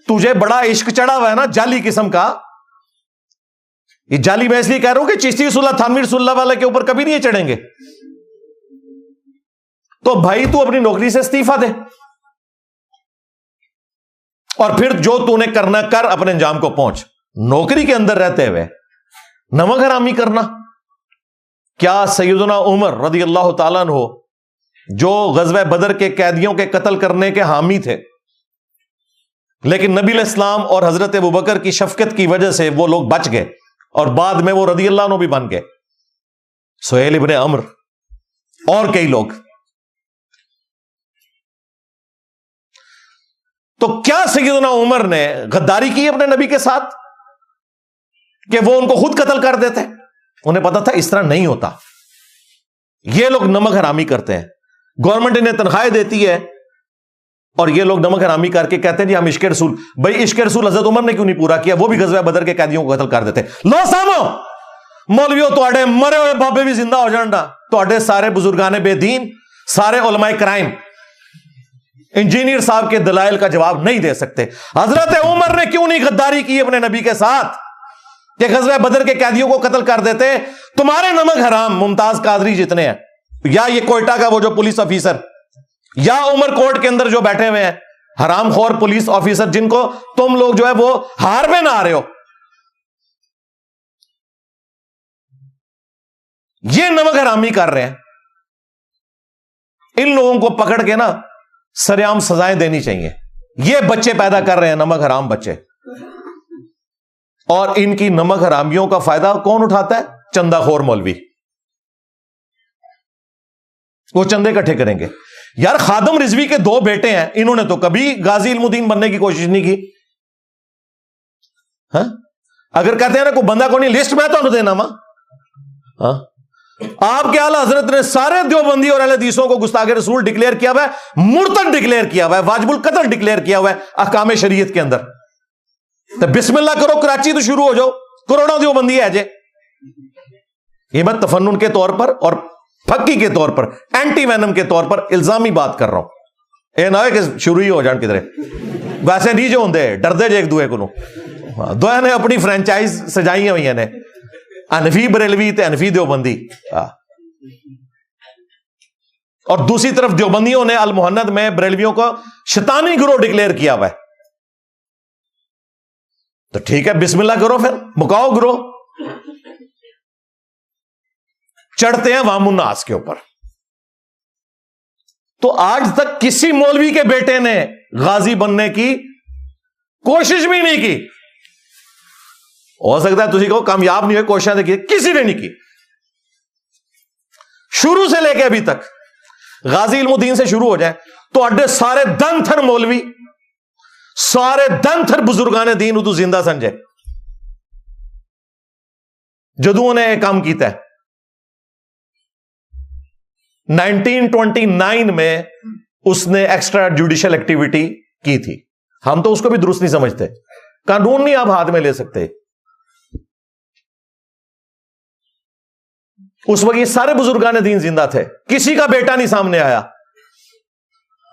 تجھے بڑا عشق چڑھا ہوا ہے نا جعلی قسم کا. یہ جعلی میں اس لیے کہہ رہا ہوں کہ چشتی رسول اللہ, تھانوی رسول اللہ والے کے اوپر کبھی نہیں چڑھیں گے. تو بھائی تو اپنی نوکری سے استعفیٰ دے, اور پھر جو تو نے کرنا کر, اپنے انجام کو پہنچ. نوکری کے اندر رہتے ہوئے نمک حرامی کرنا. کیا سیدنا عمر رضی اللہ تعالیٰ عنہ جو غزوہ بدر کے قیدیوں کے قتل کرنے کے حامی تھے, لیکن نبی علیہ السلام اور حضرت ابوبکر کی شفقت کی وجہ سے وہ لوگ بچ گئے, اور بعد میں وہ رضی اللہ عنہ بھی بن گئے, سہیل ابن عمرو اور کئی لوگ. تو کیا سیدنا عمر نے غداری کی اپنے نبی کے ساتھ کہ وہ ان کو خود قتل کر دیتے؟ انہیں پتا تھا اس طرح نہیں ہوتا. یہ لوگ نمک حرامی کرتے ہیں, گورنمنٹ انہیں تنخواہیں دیتی ہے, اور یہ لوگ نمک حرامی کر کے کہتے ہیں جی ہم عشق رسول. بھائی عشق رسول حضرت عمر نے کیوں نہیں پورا کیا؟ وہ بھی غزوہ بدر کے قیدیوں کو قتل کر دیتے. لو سامو مولویو, تواڈے مرے ہوئے بابے بھی زندہ ہو جان دا, تواڈے سارے بزرگان بے دین, سارے علماء کرائم انجینئر صاحب کے دلائل کا جواب نہیں دے سکتے. حضرت عمر نے کیوں نہیں غداری کی اپنے نبی کے ساتھ کہ غزوہ بدر کے قیدیوں کو قتل کر دیتے؟ تمہارے نمک حرام ممتاز قادری جتنے ہیں, یا یہ کوئٹہ کا وہ جو پولیس آفیسر, یا عمر کوٹ کے اندر جو بیٹھے ہوئے ہیں حرام خور پولیس آفیسر, جن کو تم لوگ جو ہے وہ ہار میں نہ آ رہے ہو, یہ نمک حرامی کر رہے ہیں. ان لوگوں کو پکڑ کے نا سریعام سزائیں دینی چاہیے. یہ بچے پیدا کر رہے ہیں نمک حرام بچے, اور ان کی نمک حرامیوں کا فائدہ کون اٹھاتا ہے؟ چندہ خور مولوی. وہ چندے اکٹھے کریں گے. یار خادم رضوی کے 2 بیٹے ہیں, انہوں نے تو کبھی غازی علم الدین بننے کی کوشش نہیں کی. ہاں اگر کہتے ہیں نا کوئی بندہ کو نہیں, لسٹ میں تو دینا ماں. ہاں آپ کے اعلی حضرت نے سارے دیوبندی اور اہل حدیثوں کو گستاخ رسول ڈکلیئر کیا ہوا ہے, مرتد ڈکلیئر کیا ہوا ہے, واجب القتل ڈکلیئر کیا ہوا ہے احکام شریعت کے اندر. تو بسم اللہ کرو, کراچی تو شروع ہو جاؤ, کروڑوں دیوبندی ہے جے. یہ میں تفنن کے طور پر اور پھکی کے طور پر, اینٹی وینم کے طور پر الزامی بات کر رہا ہوں. اے نہ کہ شروع ہی ہو جان کدھر, ویسے نہیں جو ہوں ڈردے جے ایک دوے کو. دوے نے اپنی فرینچائز سجائی ہوئی ہیں, انفی بریلوی تے انفی دیوبندی, اور دوسری طرف دیوبندیوں نے المحند میں بریلویوں کو شیطانی گروہ ڈکلیئر کیا ہوا ہے. تو ٹھیک ہے بسم اللہ کرو, پھر مکاؤ گروہ. چڑھتے ہیں وام الناس کے اوپر. تو آج تک کسی مولوی کے بیٹے نے غازی بننے کی کوشش بھی نہیں کی. ہو سکتا ہے تجھے کو کامیاب نہیں ہوئے, کوششیں دیکھیے کسی نے نہیں کی. شروع سے لے کے ابھی تک غازی علم الدین سے شروع ہو جائے تو اڈے سارے دن تھر مولوی, سارے دن تھر بزرگان دین ادو زندہ سنجے جدو نے ایک کام کیتا ہے. 1929 میں اس نے ایکسٹرا جوڈیشل ایکٹیویٹی کی تھی. ہم تو اس کو بھی درست نہیں سمجھتے. قانون نہیں آپ ہاتھ میں لے سکتے. اس وقت یہ سارے بزرگان دین زندہ تھے, کسی کا بیٹا نہیں سامنے آیا.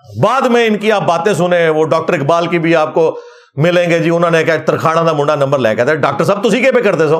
بعد میں ان کی آپ باتیں سنیں, وہ ڈاکٹر اقبال کی بھی آپ کو ملیں گے جی, انہوں نے کہا ترکھاڑا دا منڈا نمبر لے کے ڈاکٹر صاحب تسی کے پہ کرتے سو.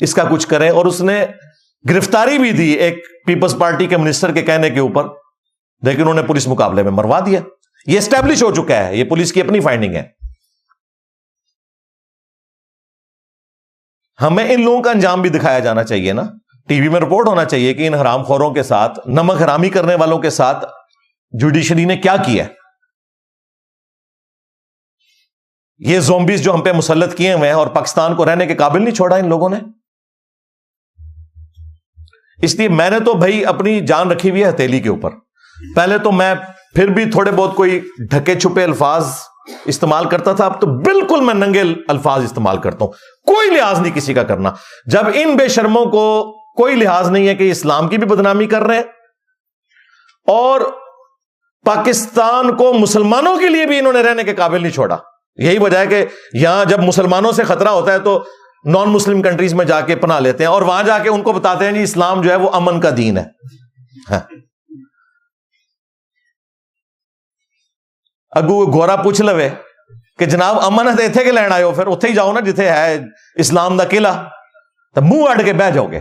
اس کا کچھ کریں. اور اس نے گرفتاری بھی دی ایک پیپلز پارٹی کے منسٹر کے کہنے کے اوپر, لیکن انہوں نے پولیس مقابلے میں مروا دیا. یہ اسٹیبلش ہو چکا ہے, یہ پولیس کی اپنی فائنڈنگ ہے. ہمیں ان لوگوں کا انجام بھی دکھایا جانا چاہیے نا, ٹی وی میں رپورٹ ہونا چاہیے کہ ان حرام خوروں کے ساتھ, نمک حرامی کرنے والوں کے ساتھ جوڈیشری نے کیا کیا. یہ زومبیز جو ہم پہ مسلط کیے ہوئے ہیں اور پاکستان کو رہنے کے قابل نہیں چھوڑا ان لوگوں نے. اس لیے میں نے تو بھائی اپنی جان رکھی ہوئی ہے ہتھیلی کے اوپر. پہلے تو میں پھر بھی تھوڑے بہت کوئی ڈھکے چھپے الفاظ استعمال کرتا تھا, اب تو بالکل میں ننگے الفاظ استعمال کرتا ہوں, کوئی لحاظ نہیں کسی کا کرنا. جب ان بے شرموں کو کوئی لحاظ نہیں ہے کہ اسلام کی بھی بدنامی کر رہے ہیں اور پاکستان کو مسلمانوں کے لیے بھی انہوں نے رہنے کے قابل نہیں چھوڑا. یہی وجہ ہے کہ یہاں جب مسلمانوں سے خطرہ ہوتا ہے تو نان مسلم کنٹریز میں جا کے پناہ لیتے ہیں اور وہاں جا کے ان کو بتاتے ہیں جی اسلام جو ہے وہ امن کا دین ہے. اگو گورا پوچھ لوے کہ جناب امن ہے اتنے کے لین آئے ہو, پھر اتنے ہی جاؤ نا جتھے ہے اسلام دا قلعہ, تو منہ اڑ کے بہ جاؤ گے.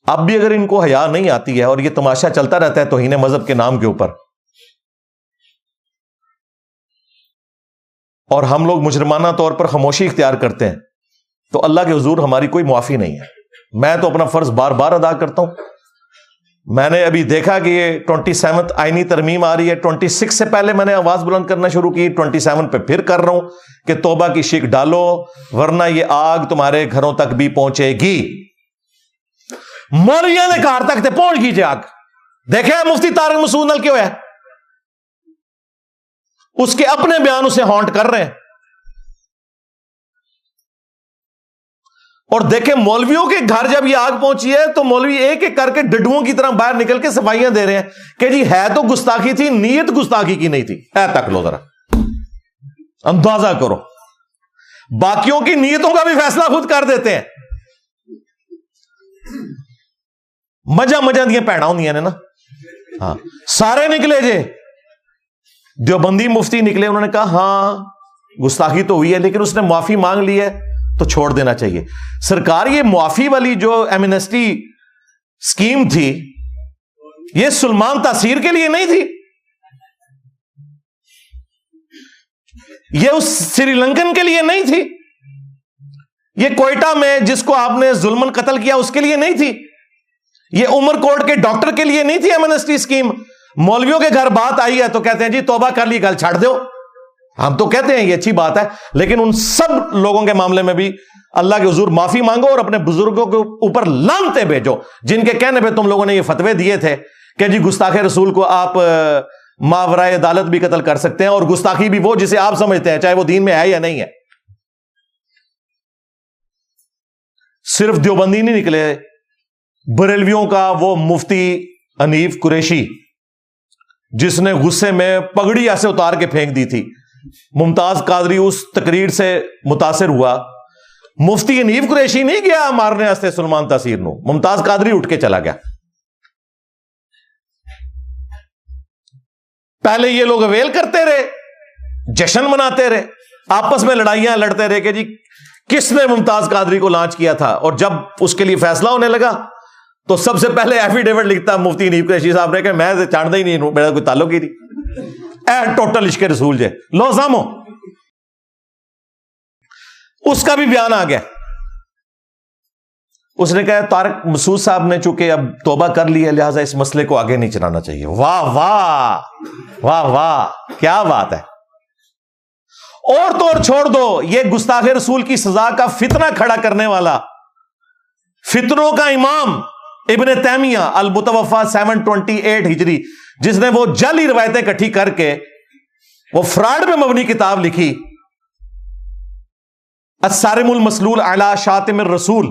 اب بھی اگر ان کو حیا نہیں آتی ہے اور یہ تماشا چلتا رہتا ہے توہین مذہب کے نام کے اوپر, اور ہم لوگ مجرمانہ طور پر خاموشی اختیار کرتے ہیں, تو اللہ کے حضور ہماری کوئی معافی نہیں ہے. میں تو اپنا فرض بار بار ادا کرتا ہوں. میں نے ابھی دیکھا کہ یہ 27 آئینی ترمیم آ رہی ہے, 26 سے پہلے میں نے آواز بلند کرنا شروع کی, 27 پہ پھر کر رہا ہوں کہ توبہ کی شک ڈالو ورنہ یہ آگ تمہارے گھروں تک بھی پہنچے گی. مولویوں نے کہاں تک تے پہنچ گئی جی آگ. دیکھیں مفتی طارق مسعود نال کیوں ہے, اس کے اپنے بیان اسے ہانٹ کر رہے ہیں. اور دیکھیں مولویوں کے گھر جب یہ آگ پہنچی ہے تو مولوی ایک ایک کر کے ڈڈوؤں کی طرح باہر نکل کے صفائیاں دے رہے ہیں کہ جی ہے تو گستاخی تھی, نیت گستاخی کی نہیں تھی. اے تک لو ذرا اندازہ کرو, باقیوں کی نیتوں کا بھی فیصلہ خود کر دیتے ہیں. مجا دیا پیڑا ہوں نے نا. ہاں سارے نکلے جے, دیوبندی مفتی نکلے, انہوں نے کہا ہاں گستاخی تو ہوئی ہے لیکن اس نے معافی مانگ لی ہے تو چھوڑ دینا چاہیے. سرکار یہ معافی والی جو ایمنسٹی اسکیم تھی یہ سلمان تاثیر کے لیے نہیں تھی, یہ اس سری لنکن کے لیے نہیں تھی, یہ کوئٹہ میں جس کو آپ نے ظلمن قتل کیا اس کے لیے نہیں تھی, یہ عمر کوٹ کے ڈاکٹر کے لیے نہیں تھی ایمنسٹی اسکیم. مولویوں کے گھر بات آئی ہے تو کہتے ہیں جی توبہ کر لی, گل چھاڑ دو. ہم تو کہتے ہیں یہ اچھی بات ہے, لیکن ان سب لوگوں کے معاملے میں بھی اللہ کے حضور معافی مانگو اور اپنے بزرگوں کے اوپر لعنتیں بھیجو جن کے کہنے پہ تم لوگوں نے یہ فتوے دیے تھے کہ جی گستاخ رسول کو آپ ماورائے عدالت بھی قتل کر سکتے ہیں, اور گستاخی بھی وہ جسے آپ سمجھتے ہیں چاہے وہ دین میں ہے یا نہیں ہے. صرف دیوبندی نہیں نکلے, بریلویوں کا وہ مفتی حنیف قریشی جس نے غصے میں پگڑی ایسے اتار کے پھینک دی تھی, ممتاز قادری اس تقریر سے متاثر ہوا. مفتی حنیف قریشی نہیں گیا مارنے واسطے سلمان تاثیر نو, ممتاز قادری اٹھ کے چلا گیا. پہلے یہ لوگ اویل کرتے رہے, جشن مناتے رہے, آپس میں لڑائیاں لڑتے رہے کہ جی کس نے ممتاز قادری کو لانچ کیا تھا, اور جب اس کے لیے فیصلہ ہونے لگا تو سب سے پہلے ایفیڈیوٹ لکھتا مفتی حنیف قریشی صاحب نے کہ میں جانتا ہی نہیں, میرا کوئی تعلق ہی نہیں, اے ٹوٹل عشق رسول جے لو زامو. اس کا بھی بیان آ گیا, اس نے کہا طارق مسعود صاحب نے چونکہ اب توبہ کر لی ہے لہٰذا اس مسئلے کو آگے نہیں چلانا چاہیے. واہ واہ واہ واہ کیا بات ہے. اور تو اور چھوڑ دو, یہ گستاخ رسول کی سزا کا فتنہ کھڑا کرنے والا, فتنوں کا امام ابن تیمیہ المتوفا 728 ہجری, جس نے وہ جعلی روایتیں اکٹھی کر کے وہ فراڈ میں مبنی کتاب لکھی الصارم المسلول علی شاتم الرسول,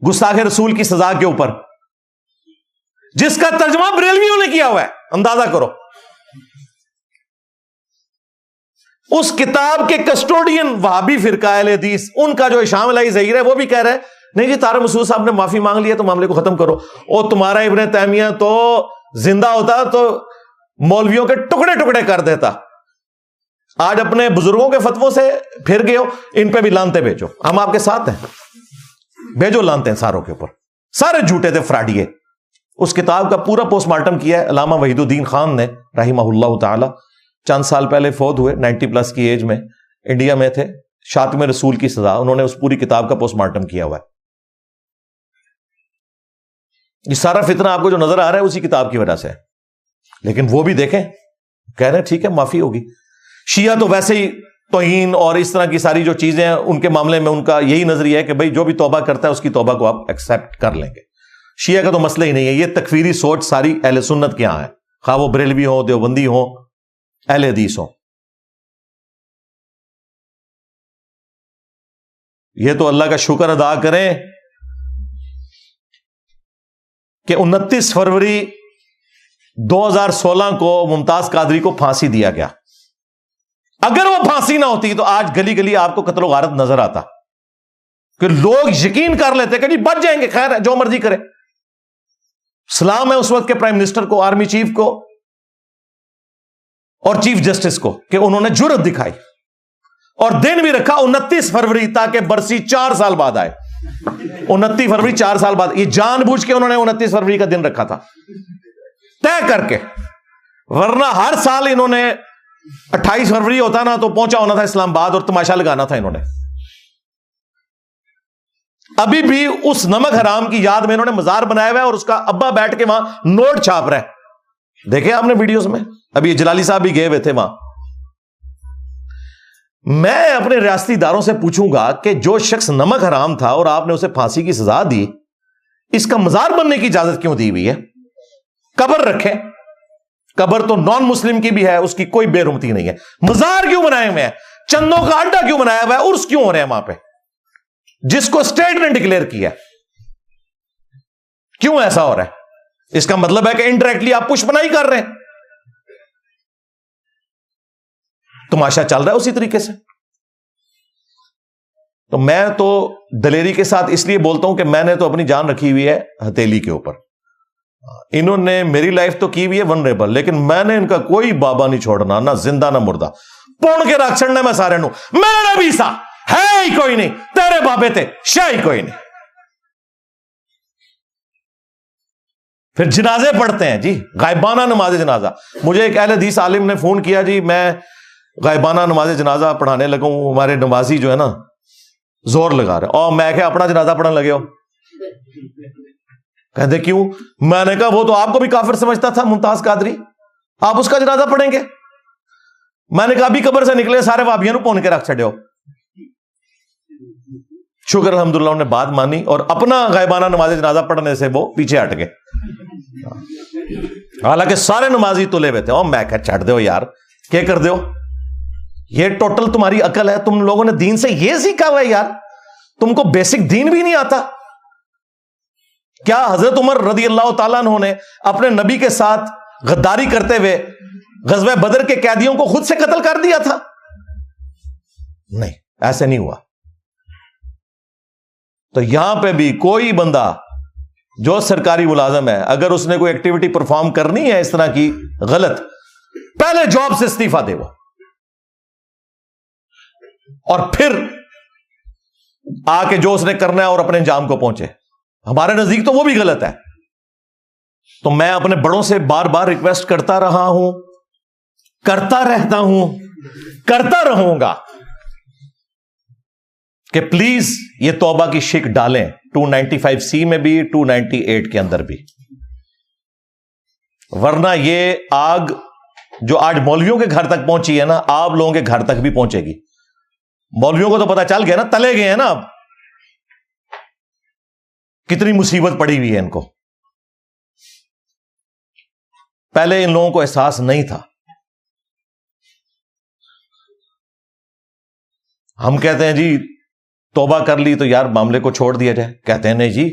گستاخ رسول کی سزا کے اوپر, جس کا ترجمہ بریلویوں نے کیا ہوا ہے. اندازہ کرو, اس کتاب کے کسٹوڈین وہابی فرقہ اہل حدیث, ان کا جو ہشام الہی ظہیر ہے وہ بھی کہہ رہے ہیں نہیں جی طارق مسعود صاحب نے معافی مانگ لی ہے تو معاملے کو ختم کرو. اور تمہارا ابن تیمیہ تو زندہ ہوتا تو مولویوں کے ٹکڑے ٹکڑے کر دیتا. آج اپنے بزرگوں کے فتووں سے پھر گئے ہو, ان پہ بھی لانتے بھیجو, ہم آپ کے ساتھ ہیں, بھیجو لانتے ہیں ساروں کے اوپر, سارے جھوٹے تھے فراڈیے. اس کتاب کا پورا پوسٹ مارٹم کیا ہے علامہ وحید الدین خان نے رحمہ اللہ تعالی, چند سال پہلے فوت ہوئے, 90+ کی ایج میں, انڈیا میں تھے, شاتم رسول کی سزا, انہوں نے اس پوری کتاب کا پوسٹ مارٹم کیا ہوا ہے. یہ سارا فتنہ آپ کو جو نظر آ رہا ہے اسی کتاب کی وجہ سے ہے. لیکن وہ بھی دیکھیں, کہہ رہے ہیں ٹھیک ہے معافی ہوگی. شیعہ تو ویسے ہی توہین اور اس طرح کی ساری جو چیزیں ہیں ان کے معاملے میں ان کا یہی نظریہ ہے کہ بھائی جو بھی توبہ کرتا ہے اس کی توبہ کو آپ ایکسپٹ کر لیں گے. شیعہ کا تو مسئلہ ہی نہیں ہے, یہ تکفیری سوچ ساری اہل سنت کے یہاں ہے, خواہ وہ بریلوی ہوں, دیوبندی ہوں, اہل حدیث ہوں. یہ تو اللہ کا شکر ادا کریں کہ 29 فروری 2016 کو ممتاز قادری کو پھانسی دیا گیا. اگر وہ پھانسی نہ ہوتی تو آج گلی گلی آپ کو قتل و غارت نظر آتا, کہ لوگ یقین کر لیتے کہ جی بچ جائیں گے, خیر ہے جو مرضی کرے. سلام ہے اس وقت کے پرائم منسٹر کو, آرمی چیف کو اور چیف جسٹس کو کہ انہوں نے جرأت دکھائی اور دن بھی رکھا 29 فروری تاکہ برسی 4 سال بعد آئے. 29 فروری 4 سال بعد, یہ جان بوجھ کے انہوں نے 29 فروری کا دن رکھا تھا طے کر کے, ورنہ ہر سال انہوں نے 28 فروری ہوتا نا تو پہنچا ہونا تھا اسلام آباد اور تماشا لگانا تھا انہوں نے. ابھی بھی اس نمک حرام کی یاد میں انہوں نے مزار بنایا ہوا ہے اور اس کا ابا بیٹھ کے وہاں نوٹ چھاپ رہا ہے, دیکھیں آپ نے ویڈیوز میں. ابھی یہ جلالی صاحب بھی گئے ہوئے تھے وہاں. میں اپنے ریاستی اداروں سے پوچھوں گا کہ جو شخص نمک حرام تھا اور آپ نے اسے پھانسی کی سزا دی, اس کا مزار بننے کی اجازت کیوں دی ہوئی ہے؟ قبر رکھیں, قبر تو نان مسلم کی بھی ہے, اس کی کوئی بے رحمتی نہیں ہے. مزار کیوں بنائے ہوئے ہیں؟ چندوں کا اڈا کیوں بنایا ہوا ہے؟ عرس کیوں ہو رہے ہیں وہاں پہ جس کو اسٹیٹ نے ڈکلیئر کیا؟ کیوں ایسا ہو رہا ہے؟ اس کا مطلب ہے کہ انڈائریکٹلی آپ پش پناہی کر رہے ہیں, تماشا چل رہا ہے اسی طریقے سے. تو میں تو دلیری کے ساتھ اس لیے بولتا ہوں کہ میں نے تو اپنی جان رکھی ہوئی ہے ہتھیلی کے اوپر. انہوں نے میری لائف تو کی ہوئی ہے ونریبل, لیکن میں نے ان کا کوئی بابا نہیں چھوڑنا, نہ زندہ نہ مردہ. پون کے رکھ چھڑنا میں سارے نو, میرا بھی سا ہے ہی کوئی نہیں, تیرے بابے تھے شاہ ہی کوئی نہیں. پھر جنازے پڑھتے ہیں جی, غائبانہ نماز جنازہ. مجھے ایک اہل حدیث عالم نے فون کیا, جی میں غائبانہ نماز جنازہ پڑھانے لگا ہوں, ہمارے نمازی جو ہے نا زور لگا رہے, اور میں کہ اپنا جنازہ پڑھنے لگے ہو. کہتے کیوں؟ میں نے کہا وہ تو آپ کو بھی کافر سمجھتا تھا ممتاز قادری, آپ اس کا جنازہ پڑھیں گے؟ میں نے کہا ابھی قبر سے نکلے سارے وابیوں پون کے رکھ چھڑے ہو. شکر الحمدللہ انہوں نے بات مانی اور اپنا غائبانہ نماز جنازہ پڑھنے سے وہ پیچھے ہٹ گئے, حالانکہ سارے نمازی تلے ہوئے تھے. اور میں کہ چھٹ دو یار, کیا کر دو, یہ ٹوٹل تمہاری عقل ہے, تم لوگوں نے دین سے یہ سیکھا ہوا ہے یار, تم کو بیسک دین بھی نہیں آتا کیا؟ حضرت عمر رضی اللہ تعالیٰ عنہ نے اپنے نبی کے ساتھ غداری کرتے ہوئے غزوہ بدر کے قیدیوں کو خود سے قتل کر دیا تھا؟ نہیں, ایسے نہیں ہوا. تو یہاں پہ بھی کوئی بندہ جو سرکاری ملازم ہے, اگر اس نے کوئی ایکٹیویٹی پرفارم کرنی ہے اس طرح کی غلط, پہلے جاب سے استعفیٰ دے وہ, اور پھر آ کے جو اس نے کرنا ہے اور اپنے انجام کو پہنچے. ہمارے نزدیک تو وہ بھی غلط ہے. تو میں اپنے بڑوں سے بار بار ریکویسٹ کرتا رہا ہوں, کرتا رہتا ہوں, کرتا رہوں گا کہ پلیز یہ توبہ کی شک ڈالیں, 295C میں بھی 298 کے اندر بھی, ورنہ یہ آگ جو آج مولویوں کے گھر تک پہنچی ہے نا, آپ لوگوں کے گھر تک بھی پہنچے گی. مولویوں کو تو پتا چل گیا نا, تلے گئے ہیں نا, اب کتنی مصیبت پڑی ہوئی ہے ان کو. پہلے ان لوگوں کو احساس نہیں تھا. ہم کہتے ہیں جی توبہ کر لی تو یار معاملے کو چھوڑ دیا جائے, کہتے ہیں نہیں جی,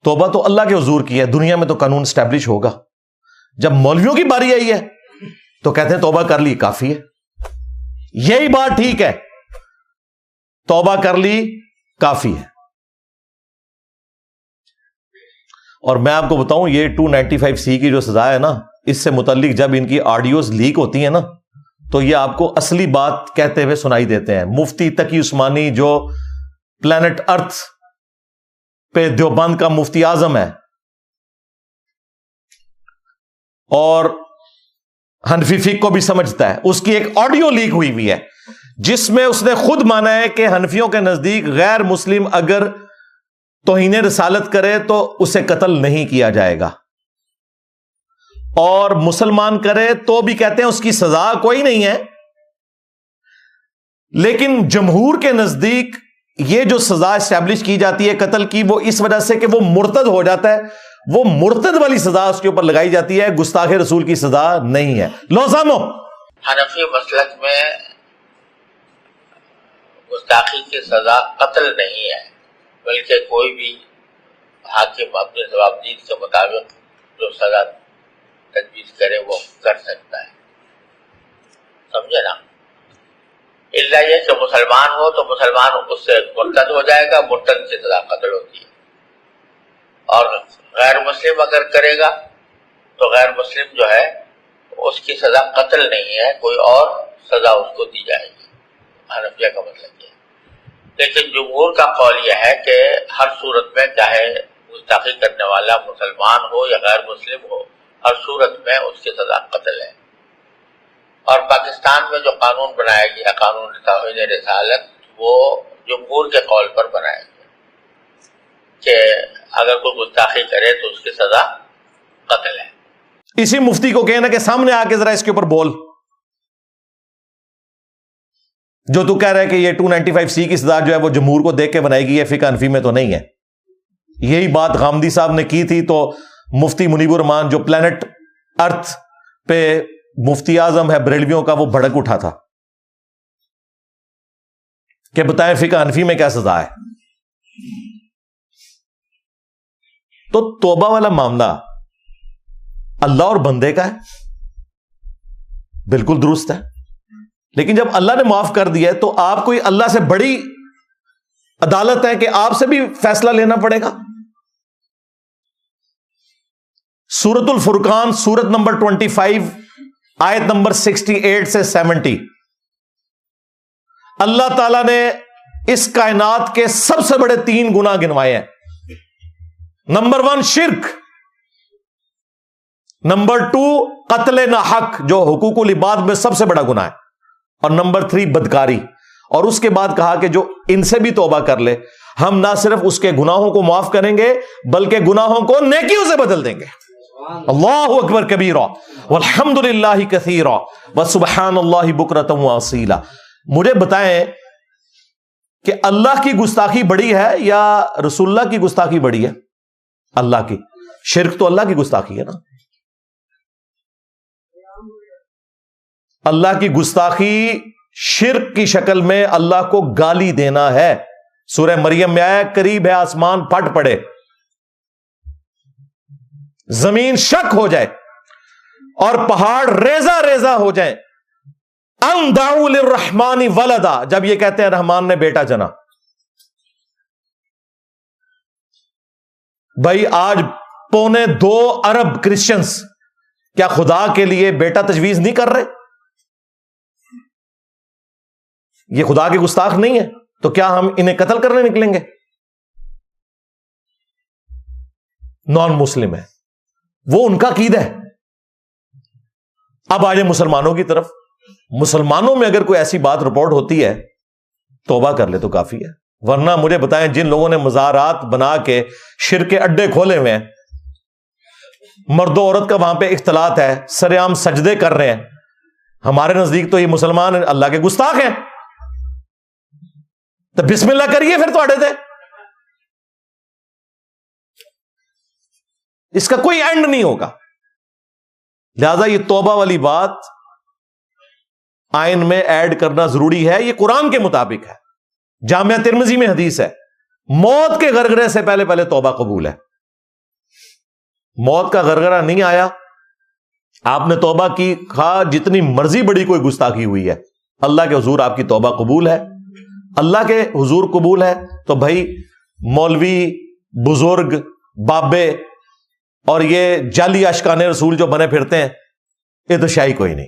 توبہ تو اللہ کے حضور کی ہے, دنیا میں تو قانون اسٹیبلش ہوگا. جب مولویوں کی باری آئی ہے تو کہتے ہیں توبہ کر لی کافی ہے. یہی بات ٹھیک ہے, توبہ کر لی کافی ہے. اور میں آپ کو بتاؤں یہ 295C کی جو سزا ہے نا, اس سے متعلق جب ان کی آڈیوز لیک ہوتی ہیں نا تو یہ آپ کو اصلی بات کہتے ہوئے سنائی دیتے ہیں. مفتی تقی عثمانی جو پلانٹ ارتھ پہ دیوبند کا مفتی اعظم ہے اور حنفی فقہ کو بھی سمجھتا ہے، اس کی ایک آڈیو لیک ہوئی ہے جس میں اس نے خود مانا ہے کہ حنفیوں کے نزدیک غیر مسلم اگر توہین رسالت کرے تو اسے قتل نہیں کیا جائے گا، اور مسلمان کرے تو بھی کہتے ہیں اس کی سزا کوئی نہیں ہے. لیکن جمہور کے نزدیک یہ جو سزا اسٹیبلش کی جاتی ہے قتل کی، وہ اس وجہ سے کہ وہ مرتد ہو جاتا ہے، وہ مرتد والی سزا اس کے اوپر لگائی جاتی ہے، گستاخ رسول کی سزا نہیں ہے. لو سامو، حنفی مسلک میں گستاخی کی سزا قتل نہیں ہے، بلکہ کوئی بھی حاکم اپنے ضوابطین کے مطابق جو سزا تجویز کرے وہ کر سکتا ہے. سمجھے نا؟ اللہ یہ کہ مسلمان ہو تو مسلمان اس سے مرتد ہو جائے گا، مرتد کی سزا قتل ہوتی ہے. اور غیر مسلم اگر کرے گا تو غیر مسلم جو ہے اس کی سزا قتل نہیں ہے، کوئی اور سزا اس کو دی جائے گی. حنفیہ کا مطلب یہ ہے. لیکن جمہور کا قول یہ ہے کہ ہر صورت میں چاہے گستاخی کرنے والا مسلمان ہو یا غیر مسلم ہو، ہر صورت میں اس کی سزا قتل ہے. اور پاکستان میں جو قانون بنایا گیا، قانون توہین رسالت، وہ جمہور کے قول پر بنایا گیا کہ اگر کوئی گستاخی کرے تو اس کی سزا قتل ہے. اسی مفتی کو کہنا کہ سامنے آ کے ذرا اس کے اوپر بول، جو تو کہہ رہا ہے کہ یہ 295C کی سزا جو ہے وہ جمہور کو دیکھ کے بنائی گئی ہے، فقہ حنفی میں تو نہیں ہے. یہی بات غامدی صاحب نے کی تھی تو مفتی منیب الرحمان جو پلانٹ ارتھ پہ مفتی اعظم ہے بریلویوں کا، وہ بھڑک اٹھا تھا کہ بتائیں فقہ حنفی میں کیا سزا ہے. تو توبہ والا معاملہ اللہ اور بندے کا ہے، بالکل درست ہے. لیکن جب اللہ نے معاف کر دیا ہے تو آپ کوئی اللہ سے بڑی عدالت ہے کہ آپ سے بھی فیصلہ لینا پڑے گا. سورت الفرقان سورت نمبر 25 آیت نمبر 68 سے 70، اللہ تعالی نے اس کائنات کے سب سے بڑے 3 گناہ گنوائے ہیں. نمبر 1 شرک، نمبر 2 قتل ناحق جو حقوق العباد میں سب سے بڑا گناہ ہے، اور نمبر 3 بدکاری. اور اس کے بعد کہا کہ جو ان سے بھی توبہ کر لے ہم نہ صرف اس کے گناہوں کو معاف کریں گے بلکہ گناہوں کو نیکیوں سے بدل دیں گے. اللہ اکبر کبیرا والحمد للہ کثیرا وسبحان اللہ بکرۃ واصیلا. مجھے بتائیں کہ اللہ کی گستاخی بڑی ہے یا رسول اللہ کی گستاخی بڑی ہے؟ اللہ کی. شرک تو اللہ کی گستاخی ہے نا. اللہ کی گستاخی شرک کی شکل میں اللہ کو گالی دینا ہے. سورہ مریم میں آیا قریب ہے آسمان پھٹ پڑے، زمین شک ہو جائے اور پہاڑ ریزہ ریزہ ہو جائیں. ان دعوا للرحمن ولدا، جب یہ کہتے ہیں رحمان نے بیٹا جنا. بھائی آج 2.25 ارب کرسچنز کیا خدا کے لیے بیٹا تجویز نہیں کر رہے؟ یہ خدا کے گستاخ نہیں ہے تو کیا ہم انہیں قتل کرنے نکلیں گے؟ نان مسلم ہے، وہ ان کا عقیدہ ہے. اب آجے مسلمانوں کی طرف. مسلمانوں میں اگر کوئی ایسی بات رپورٹ ہوتی ہے توبہ کر لے تو کافی ہے. ورنہ مجھے بتائیں جن لوگوں نے مزارات بنا کے شرک کے اڈے کھولے ہوئے ہیں، مرد و عورت کا وہاں پہ اختلاط ہے، سر عام سجدے کر رہے ہیں، ہمارے نزدیک تو یہ مسلمان اللہ کے گستاخ ہیں. تو بسم اللہ کریے پھر تھوڑے تھے. اس کا کوئی اینڈ نہیں ہوگا. لہذا یہ توبہ والی بات آئین میں ایڈ کرنا ضروری ہے. یہ قرآن کے مطابق ہے. جامعہ ترمذی میں حدیث ہے موت کے غرغرے سے پہلے پہلے توبہ قبول ہے. موت کا غرغرہ نہیں آیا، آپ نے توبہ کی، خواہ جتنی مرضی بڑی کوئی گستاخی ہوئی ہے، اللہ کے حضور آپ کی توبہ قبول ہے. اللہ کے حضور قبول ہے تو بھائی مولوی، بزرگ، بابے اور یہ جعلی عاشقان رسول جو بنے پھرتے ہیں، یہ تو شاہی کوئی نہیں.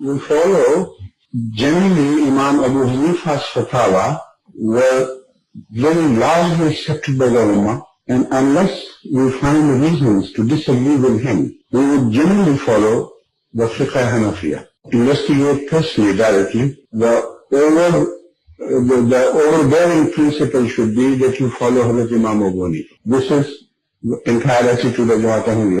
We follow generally Imam Abu Hanifa's fatwa were very largely accepted by the Ummah, and unless we find reasons to disagree with him, we would generally follow the Fiqh Hanafiya. Investigate personally, directly. The overbearing principle should be that you follow Hazrat Imam Abu Hanifa. This is the entire attitude of Jamaat Ahmadiyya.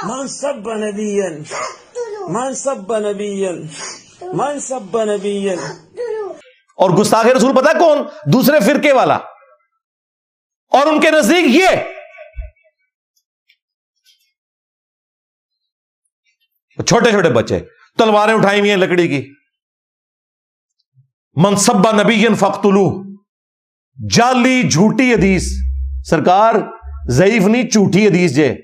من سب نبيا من سب نبيا من سب نبيا. اور گستاخ رسول پتا ہے کون؟ دوسرے فرقے والا. اور ان کے نزدیک یہ چھوٹے چھوٹے بچے تلواریں اٹھائی ہوئی ہیں لکڑی کی. من سب نبی فقتلوہ، جعلی جھوٹی حدیث. سرکار ضعیف نہیں جھوٹی حدیث جے.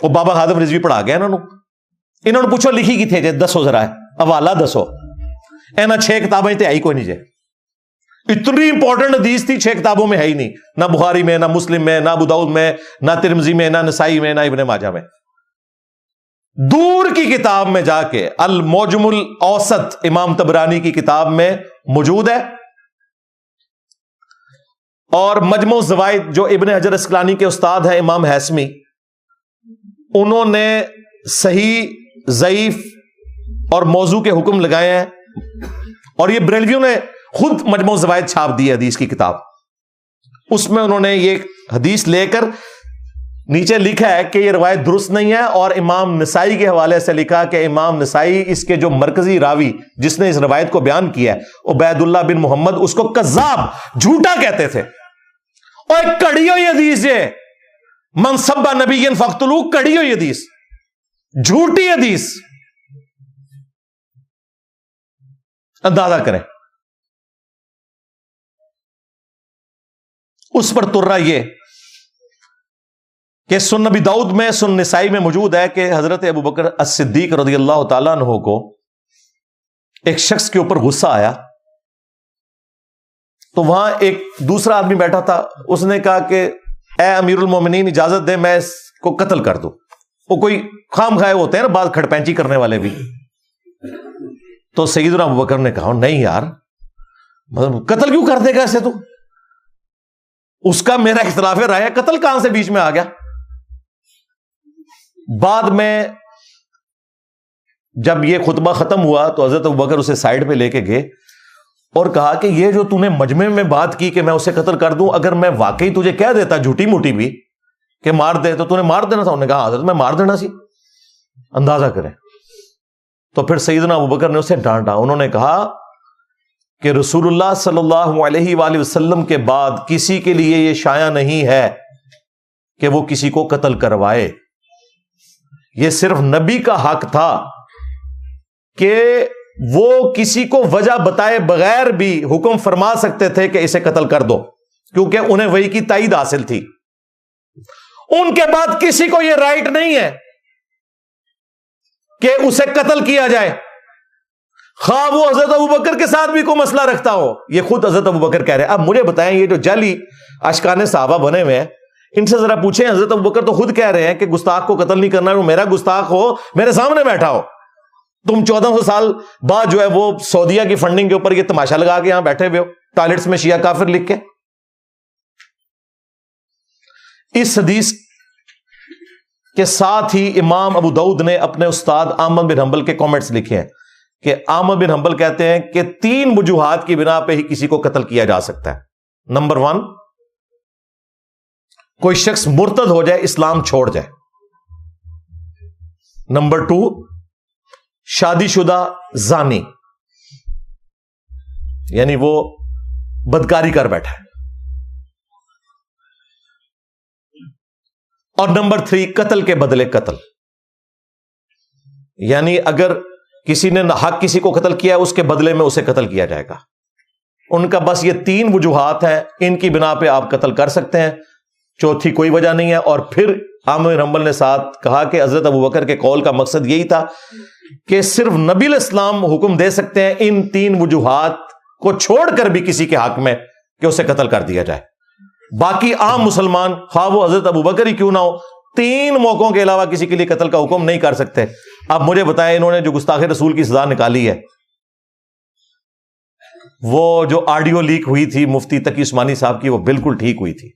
وہ بابا خادم رضوی پڑھا گیا انہوں نے پوچھو لکھی کی تھے جے دسو ذرا حوالہ دسو. اینا 6 کتابیں تے آئی کوئی نہیں جے. اتنی امپورٹنٹ حدیث تھی 6 کتابوں میں ہے ہی نہیں، نہ بخاری میں، نہ مسلم میں، نہ ابو داؤد میں، نہ ترمذی میں، نہ نسائی میں، نہ ابن ماجہ میں. دور کی کتاب میں جا کے المعجم الاوسط امام طبرانی کی کتاب میں موجود ہے. اور مجموع الزوائد جو ابن حجر اسقلانی کے استاد ہیں امام ہیثمی، انہوں نے صحیح، ضعیف اور موضوع کے حکم لگائے ہیں. اور یہ بریلویوں نے خود مجموع الزوائد چھاپ دی حدیث کی کتاب. اس میں انہوں نے یہ حدیث لے کر نیچے لکھا ہے کہ یہ روایت درست نہیں ہے، اور امام نسائی کے حوالے سے لکھا کہ امام نسائی اس کے جو مرکزی راوی جس نے اس روایت کو بیان کیا ہے عبید اللہ بن محمد، اس کو کذاب، جھوٹا کہتے تھے. اور ایک کڑی ہوئی حدیث ہے من سب نبی فقتلوہ، کڑی ہوئی حدیث، جھوٹی حدیث. اندازہ کریں. اس پر ترا یہ کہ سنن نبی داؤد میں، سنن نسائی میں موجود ہے کہ حضرت ابو بکر الصدیق رضی اللہ تعالیٰ عنہ کو ایک شخص کے اوپر غصہ آیا. تو وہاں ایک دوسرا آدمی بیٹھا تھا، اس نے کہا کہ اے امیر المومنین اجازت دے میں اس کو قتل کر دوں. وہ کوئی خام خواہ ہوتے ہیں نا بعض کھڑپینچی کرنے والے بھی. تو سیدنا ابو بکر نے کہا نہیں یار، مطلب قتل کیوں کر دے گا ایسے؟ تو اس کا میرا اختلاف رائے ہے، قتل کہاں سے بیچ میں آ گیا؟ بعد میں جب یہ خطبہ ختم ہوا تو حضرت ابو بکر اسے سائڈ پہ لے کے گئے اور کہا کہ یہ جو تو نے مجمع میں بات کی کہ میں اسے قتل کر دوں، اگر میں واقعی تجھے کہہ دیتا جھوٹی موٹی بھی کہ مار دے تو نے مار دینا تھا. انہوں نے کہا حضرت میں مار دینا سی. اندازہ کریں. تو پھر سیدنا ابو بکر نے اسے ڈانٹا. انہوں نے کہا کہ رسول اللہ صلی اللہ علیہ وآلہ وسلم کے بعد کسی کے لیے یہ شایع نہیں ہے کہ وہ کسی کو قتل کروائے. یہ صرف نبی کا حق تھا کہ وہ کسی کو وجہ بتائے بغیر بھی حکم فرما سکتے تھے کہ اسے قتل کر دو، کیونکہ انہیں وحی کی تائید حاصل تھی. ان کے بعد کسی کو یہ رائٹ نہیں ہے کہ اسے قتل کیا جائے، خواہ وہ حضرت ابو بکر کے ساتھ بھی کوئی مسئلہ رکھتا ہو. یہ خود حضرت ابو بکر کہہ رہے ہیں. اب مجھے بتائیں یہ جو جعلی اشکان صحابہ بنے ہوئے ہیں ان سے ذرا پوچھیں. حضرت ابو بکر تو خود کہہ رہے ہیں کہ گستاخ کو قتل نہیں کرنا، وہ میرا گستاخ ہو میرے سامنے بیٹھا ہو. تم 1400 سال بعد جو ہے وہ سعودیہ کی فنڈنگ کے اوپر یہ تماشا لگا کے یہاں بیٹھے ہوئے ہو ٹوائلٹس میں شیعہ کافر لکھ کے. اس حدیث کے ساتھ ہی امام ابو داؤد نے اپنے استاد احمد بن حنبل کے کامنٹس لکھے ہیں کہ احمد بن حنبل کہتے ہیں کہ 3 وجوہات کی بنا پہ ہی کسی کو قتل کیا جا سکتا ہے. نمبر 1، کوئی شخص مرتد ہو جائے, اسلام چھوڑ جائے. نمبر 2, شادی شدہ زانی, یعنی وہ بدکاری کر بیٹھا ہے. اور نمبر 3, قتل کے بدلے قتل, یعنی اگر کسی نے ناحق کسی کو قتل کیا اس کے بدلے میں اسے قتل کیا جائے گا. ان کا بس یہ 3 وجوہات ہیں, ان کی بنا پہ آپ قتل کر سکتے ہیں, چوتھی کوئی وجہ نہیں ہے. اور پھر عامر بن حنبل نے ساتھ کہا کہ حضرت ابوبکر کے قول کا مقصد یہی تھا کہ صرف نبی علیہ السلام حکم دے سکتے ہیں ان 3 وجوہات کو چھوڑ کر بھی کسی کے حق میں کہ اسے قتل کر دیا جائے. باقی عام مسلمان خواہ وہ حضرت ابوبکر ہی کیوں نہ ہو 3 موقعوں کے علاوہ کسی کے لیے قتل کا حکم نہیں کر سکتے. اب مجھے بتائیں, انہوں نے جو گستاخ رسول کی سزا نکالی ہے, وہ جو آڈیو لیک ہوئی تھی مفتی تقی عثمانی صاحب کی, وہ بالکل ٹھیک ہوئی تھی.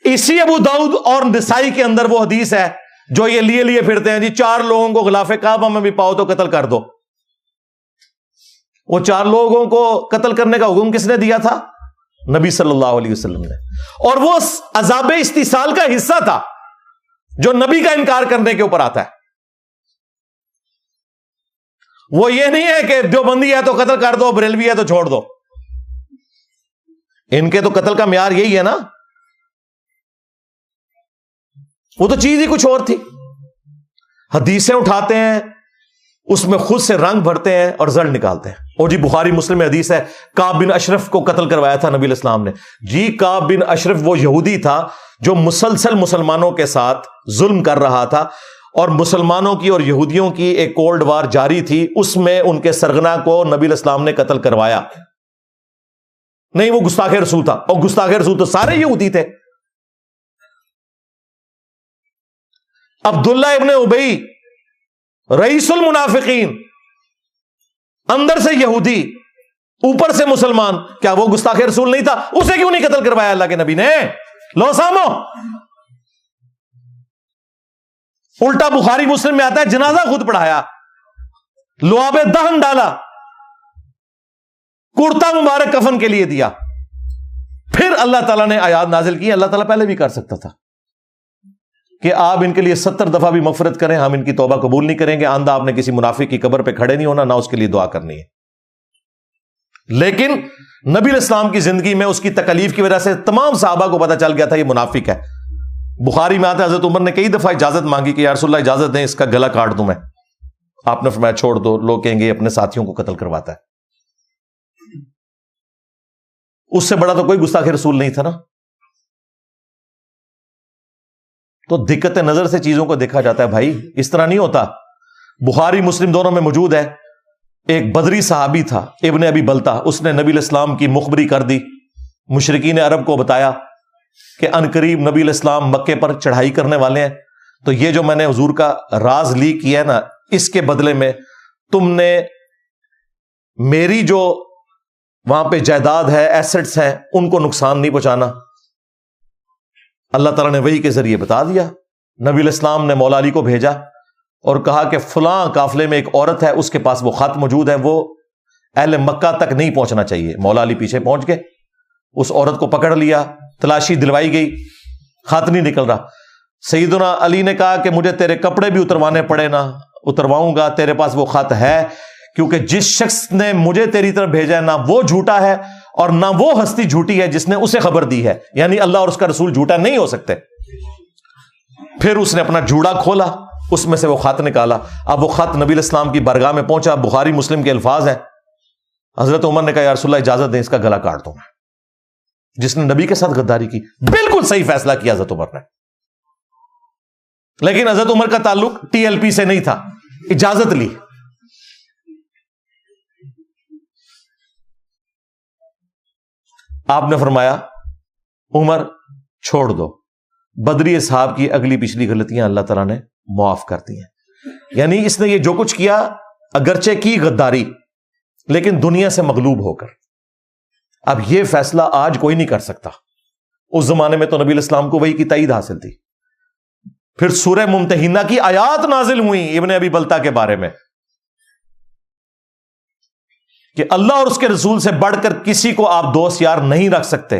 اسی ابو داؤد اور نسائی کے اندر وہ حدیث ہے جو یہ لیے پھرتے ہیں جی 4 لوگوں کو غلاف کعبہ میں بھی پاؤ تو قتل کر دو. وہ 4 لوگوں کو قتل کرنے کا حکم کس نے دیا تھا؟ نبی صلی اللہ علیہ وسلم نے. اور وہ عذاب استیصال کا حصہ تھا جو نبی کا انکار کرنے کے اوپر آتا ہے. وہ یہ نہیں ہے کہ دیوبندی ہے تو قتل کر دو, بریلوی ہے تو چھوڑ دو. ان کے تو قتل کا معیار یہی ہے نا, وہ تو چیز ہی کچھ اور تھی. حدیثیں اٹھاتے ہیں, اس میں خود سے رنگ بھرتے ہیں اور زڑ نکالتے ہیں. اور جی بخاری مسلم میں حدیث ہے, کعب بن اشرف کو قتل کروایا تھا نبی علیہ السلام نے. جی کعب بن اشرف وہ یہودی تھا جو مسلسل مسلمانوں کے ساتھ ظلم کر رہا تھا, اور مسلمانوں کی اور یہودیوں کی ایک کولڈ وار جاری تھی, اس میں ان کے سرغنہ کو نبی علیہ السلام نے قتل کروایا. نہیں, وہ گستاخ رسول تھا, اور گستاخ رسول تو سارے یہودی تھے. عبداللہ ابن ابی رئیس المنافقین, اندر سے یہودی اوپر سے مسلمان, کیا وہ گستاخ رسول نہیں تھا؟ اسے کیوں نہیں قتل کروایا اللہ کے نبی نے؟ لو سامو, الٹا بخاری مسلم میں آتا ہے جنازہ خود پڑھایا, لعاب دہن ڈالا, کرتا مبارک کفن کے لیے دیا. پھر اللہ تعالیٰ نے آیات نازل کی. اللہ تعالیٰ پہلے بھی کر سکتا تھا کہ آپ ان کے لیے 70 دفعہ بھی مغفرت کریں, ہم ان کی توبہ قبول نہیں کریں گے. آندہ آپ نے کسی منافق کی قبر پہ کھڑے نہیں ہونا, نہ اس کے لیے دعا کرنی ہے. لیکن نبی علیہ السلام کی زندگی میں اس کی تکلیف کی وجہ سے تمام صحابہ کو پتہ چل گیا تھا یہ منافق ہے. بخاری میں آتا ہے حضرت عمر نے کئی دفعہ اجازت مانگی کہ یا رسول اللہ اجازت دیں, اس کا گلا کاٹ دوں میں. آپ نے فرمایا چھوڑ دو, لوگ کہیں گے یہ اپنے ساتھیوں کو قتل کرواتا ہے. اس سے بڑا تو کوئی گستاخ رسول نہیں تھا نا. تو دقت نظر سے چیزوں کو دیکھا جاتا ہے بھائی, اس طرح نہیں ہوتا. بخاری مسلم دونوں میں موجود ہے, ایک بدری صحابی تھا ابن ابی بلتا, اس نے نبی علیہ السلام کی مخبری کر دی, مشرکین عرب کو بتایا کہ عنقریب نبی علیہ السلام مکے پر چڑھائی کرنے والے ہیں, تو یہ جو میں نے حضور کا راز لیک کیا ہے نا, اس کے بدلے میں تم نے میری جو وہاں پہ جائیداد ہے, ایسٹس ہیں, ان کو نقصان نہیں پہنچانا. اللہ تعالیٰ نے وحی کے ذریعے بتا دیا. نبی علیہ السلام نے مولا علی کو بھیجا اور کہا کہ فلاں قافلے میں ایک عورت ہے, اس کے پاس وہ خط موجود ہے, وہ اہل مکہ تک نہیں پہنچنا چاہیے. مولا علی پیچھے پہنچ گئے, اس عورت کو پکڑ لیا, تلاشی دلوائی گئی, خط نہیں نکل رہا. سیدنا علی نے کہا کہ مجھے تیرے کپڑے بھی اتروانے پڑے نا, اترواؤں گا, تیرے پاس وہ خط ہے, کیونکہ جس شخص نے مجھے تیری طرف بھیجا ہے نہ وہ جھوٹا ہے اور نہ وہ ہستی جھوٹی ہے جس نے اسے خبر دی ہے, یعنی اللہ اور اس کا رسول جھوٹا نہیں ہو سکتے. پھر اس نے اپنا جوڑا کھولا, اس میں سے وہ خط نکالا. اب وہ خط نبی علیہ السلام کی بارگاہ میں پہنچا. بخاری مسلم کے الفاظ ہیں, حضرت عمر نے کہا یا رسول اللہ اجازت دیں, اس کا گلا کاٹ دوں میں. جس نے نبی کے ساتھ غداری کی, بالکل صحیح فیصلہ کیا حضرت عمر نے. لیکن حضرت عمر کا تعلق ٹی ایل پی سے نہیں تھا, اجازت لی. آپ نے فرمایا عمر چھوڑ دو. بدری اصحاب کی اگلی پچھلی غلطیاں اللہ تعالیٰ نے معاف کر دی ہیں. یعنی اس نے یہ جو کچھ کیا اگرچہ کی غداری, لیکن دنیا سے مغلوب ہو کر. اب یہ فیصلہ آج کوئی نہیں کر سکتا. اس زمانے میں تو نبی علیہ السلام کو وحی کی تائید حاصل تھی. پھر سورہ ممتحنہ کی آیات نازل ہوئی ابن ابی بلتا کے بارے میں کہ اللہ اور اس کے رسول سے بڑھ کر کسی کو آپ دوست یار نہیں رکھ سکتے.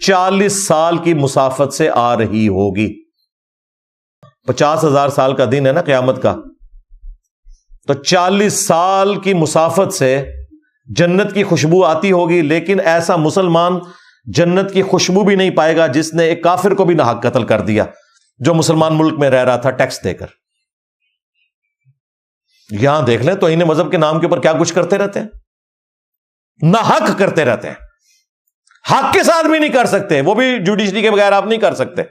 40 سال کی مسافت سے آ رہی ہوگی. 50,000 سال کا دن ہے نا قیامت کا, تو 40 سال کی مسافت سے جنت کی خوشبو آتی ہوگی, لیکن ایسا مسلمان جنت کی خوشبو بھی نہیں پائے گا جس نے ایک کافر کو بھی ناحق قتل کر دیا جو مسلمان ملک میں رہ رہا تھا ٹیکس دے کر. یہاں دیکھ لیں تو انہیں مذہب کے نام کے اوپر کیا کچھ کرتے رہتے ہیں, ناحق کرتے رہتے ہیں. حق کے ساتھ بھی نہیں کر سکتے, وہ بھی جوڈیشری کے بغیر آپ نہیں کر سکتے.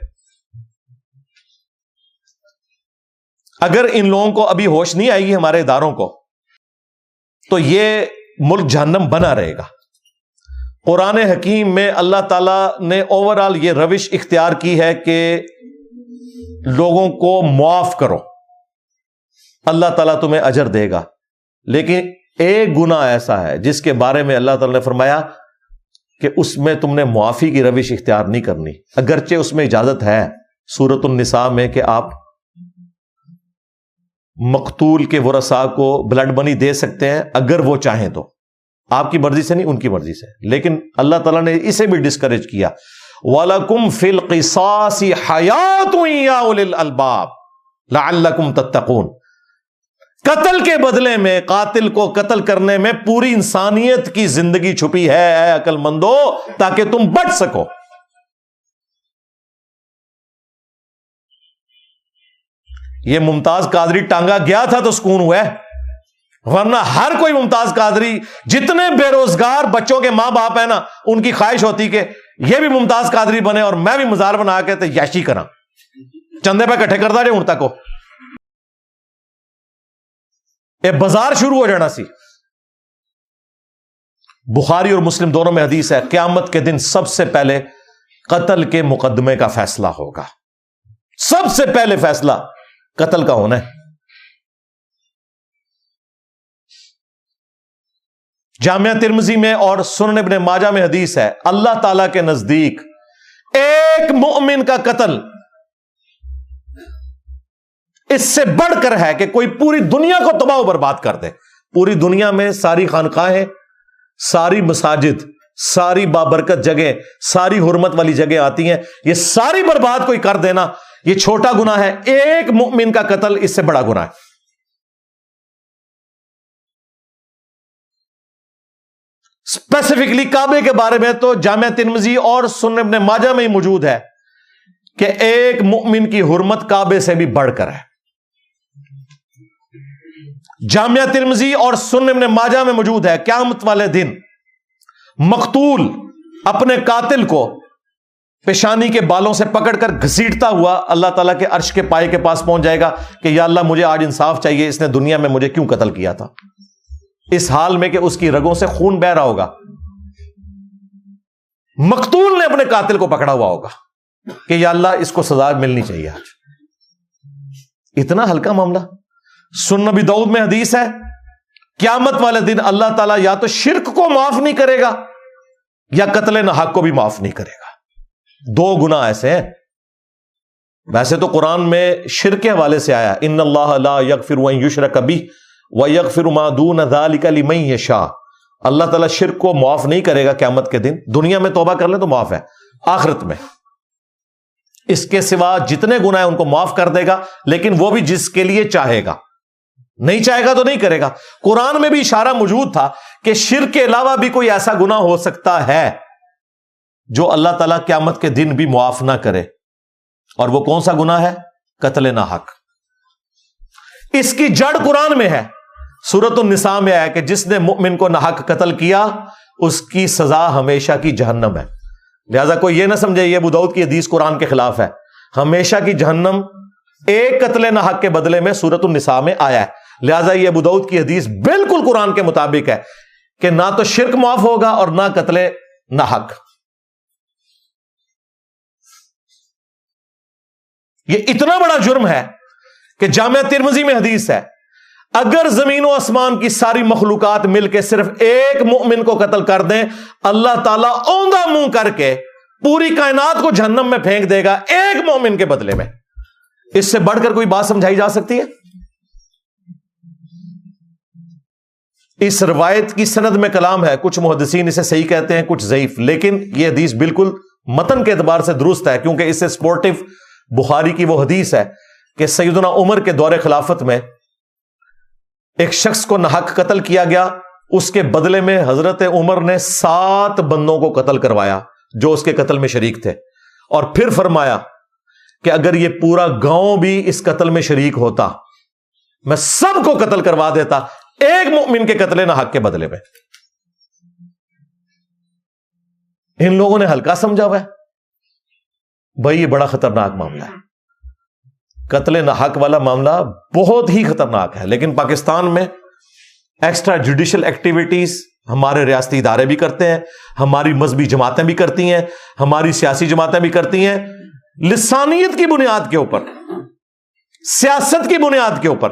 اگر ان لوگوں کو ابھی ہوش نہیں آئے گی ہمارے اداروں کو, تو یہ ملک جہنم بنا رہے گا. قرآن حکیم میں اللہ تعالیٰ نے اوورال یہ روش اختیار کی ہے کہ لوگوں کو معاف کرو, اللہ تعالیٰ تمہیں اجر دے گا. لیکن ایک گناہ ایسا ہے جس کے بارے میں اللہ تعالیٰ نے فرمایا کہ اس میں تم نے معافی کی روش اختیار نہیں کرنی, اگرچہ اس میں اجازت ہے سورۃ النساء میں کہ آپ مقتول کے ورثاء کو بلڈ منی دے سکتے ہیں اگر وہ چاہیں تو, آپ کی مرضی سے نہیں, ان کی مرضی سے. لیکن اللہ تعالیٰ نے اسے بھی ڈسکریج کیا. وَلَكُمْ فِي الْقِصَاصِ حَيَاةٌ يَا أُولِي الْأَلْبَابِ لَعَلَّكُمْ تَتَّقُونَ. قتل کے بدلے میں, قاتل کو قتل کرنے میں پوری انسانیت کی زندگی چھپی ہے اے عقل مندو, تاکہ تم بچ سکو. یہ ممتاز قادری ٹانگا گیا تھا تو سکون ہوا ہے, ورنہ ہر کوئی ممتاز قادری, جتنے بے روزگار بچوں کے ماں باپ ہیں نا, ان کی خواہش ہوتی کہ یہ بھی ممتاز قادری بنے اور میں بھی مزار بنا کے یاشی کراں, چندے پہ کٹھے کرتا جائے ان تک کو یہ بازار شروع ہو جانا سی. بخاری اور مسلم دونوں میں حدیث ہے, قیامت کے دن سب سے پہلے قتل کے مقدمے کا فیصلہ ہوگا. سب سے پہلے فیصلہ قتل کا ہونا ہے. جامعہ ترمذی میں اور سنن ابن ماجہ میں حدیث ہے, اللہ تعالی کے نزدیک ایک مؤمن کا قتل اس سے بڑھ کر ہے کہ کوئی پوری دنیا کو تباہ و برباد کر دے. پوری دنیا میں ساری خانقاہیں, ساری مساجد, ساری بابرکت جگہ, ساری حرمت والی جگہ آتی ہیں, یہ ساری برباد کوئی کر دینا یہ چھوٹا گناہ ہے. ایک مؤمن کا قتل اس سے بڑا گناہ ہے. اسپیسیفکلی کعبے کے بارے میں تو جامعہ ترمذی اور سنن ابن ماجہ میں ہی موجود ہے کہ ایک مؤمن کی حرمت کعبے سے بھی بڑھ کر ہے. جامعہ ترمذی اور سنن ابن ماجہ میں موجود ہے, قیامت والے دن مقتول اپنے قاتل کو پیشانی کے بالوں سے پکڑ کر گھسیٹتا ہوا اللہ تعالیٰ کے عرش کے پائے کے پاس پہنچ جائے گا کہ یا اللہ مجھے آج انصاف چاہیے, اس نے دنیا میں مجھے کیوں قتل کیا تھا. اس حال میں کہ اس کی رگوں سے خون بہ رہا ہوگا. مقتول نے اپنے قاتل کو پکڑا ہوا ہوگا کہ یا اللہ اس کو سزا ملنی چاہیے آج. اتنا ہلکا معاملہ. سنن ابی داؤد میں حدیث ہے, قیامت والے دن اللہ تعالیٰ یا تو شرک کو معاف نہیں کرے گا یا قتل ناحق کو بھی معاف نہیں کرے گا. دو گناہ ایسے ہیں. ویسے تو قرآن میں شرک کے حوالے سے آیا, ان اللہ لا یغفر ان یشرک بہ ویغفر ما دون ذلک لمن یشاء. اللہ تعالیٰ شرک کو معاف نہیں کرے گا قیامت کے دن. دنیا میں توبہ کر لیں تو معاف ہے, آخرت میں اس کے سوا جتنے گناہ ہیں ان کو معاف کر دے گا, لیکن وہ بھی جس کے لیے چاہے گا. نہیں چاہے گا تو نہیں کرے گا. قرآن میں بھی اشارہ موجود تھا کہ شرک کے علاوہ بھی کوئی ایسا گناہ ہو سکتا ہے جو اللہ تعالیٰ قیامت کے دن بھی معاف نہ کرے, اور وہ کون سا گناہ ہے؟ قتل ناحق. اس کی جڑ قرآن میں ہے. سورۃ النساء میں آیا کہ جس نے مؤمن کو ناحق قتل کیا اس کی سزا ہمیشہ کی جہنم ہے. لہذا کوئی یہ نہ سمجھے یہ ابو داؤد کی حدیث قرآن کے خلاف ہے. ہمیشہ کی جہنم ایک قتل ناحق کے بدلے میں سورۃ النساء میں آیا ہے. لہذا یہ ابو داؤد کی حدیث بالکل قرآن کے مطابق ہے کہ نہ تو شرک معاف ہوگا اور نہ قتل ناحق. یہ اتنا بڑا جرم ہے کہ جامعہ ترمذی میں حدیث ہے, اگر زمین و آسمان کی ساری مخلوقات مل کے صرف ایک مؤمن کو قتل کر دیں, اللہ تعالیٰ اوندا منہ کر کے پوری کائنات کو جہنم میں پھینک دے گا ایک مومن کے بدلے میں. اس سے بڑھ کر کوئی بات سمجھائی جا سکتی ہے؟ اس روایت کی سند میں کلام ہے, کچھ محدثین اسے صحیح کہتے ہیں کچھ ضعیف, لیکن یہ حدیث بالکل متن کے اعتبار سے درست ہے کیونکہ اس سے سپورٹو بخاری کی وہ حدیث ہے کہ سیدنا عمر کے دور خلافت میں ایک شخص کو ناحق قتل کیا گیا، اس کے بدلے میں حضرت عمر نے 7 بندوں کو قتل کروایا جو اس کے قتل میں شریک تھے، اور پھر فرمایا کہ اگر یہ پورا گاؤں بھی اس قتل میں شریک ہوتا میں سب کو قتل کروا دیتا ایک مومن کے قتل ناحق کے بدلے میں۔ ان لوگوں نے ہلکا سمجھا ہوا ہے، بھائی یہ بڑا خطرناک معاملہ ہے، قتل ناحق والا معاملہ بہت ہی خطرناک ہے۔ لیکن پاکستان میں ایکسٹرا جوڈیشل ایکٹیویٹیز ہمارے ریاستی ادارے بھی کرتے ہیں، ہماری مذہبی جماعتیں بھی کرتی ہیں، ہماری سیاسی جماعتیں بھی کرتی ہیں، لسانیت کی بنیاد کے اوپر، سیاست کی بنیاد کے اوپر،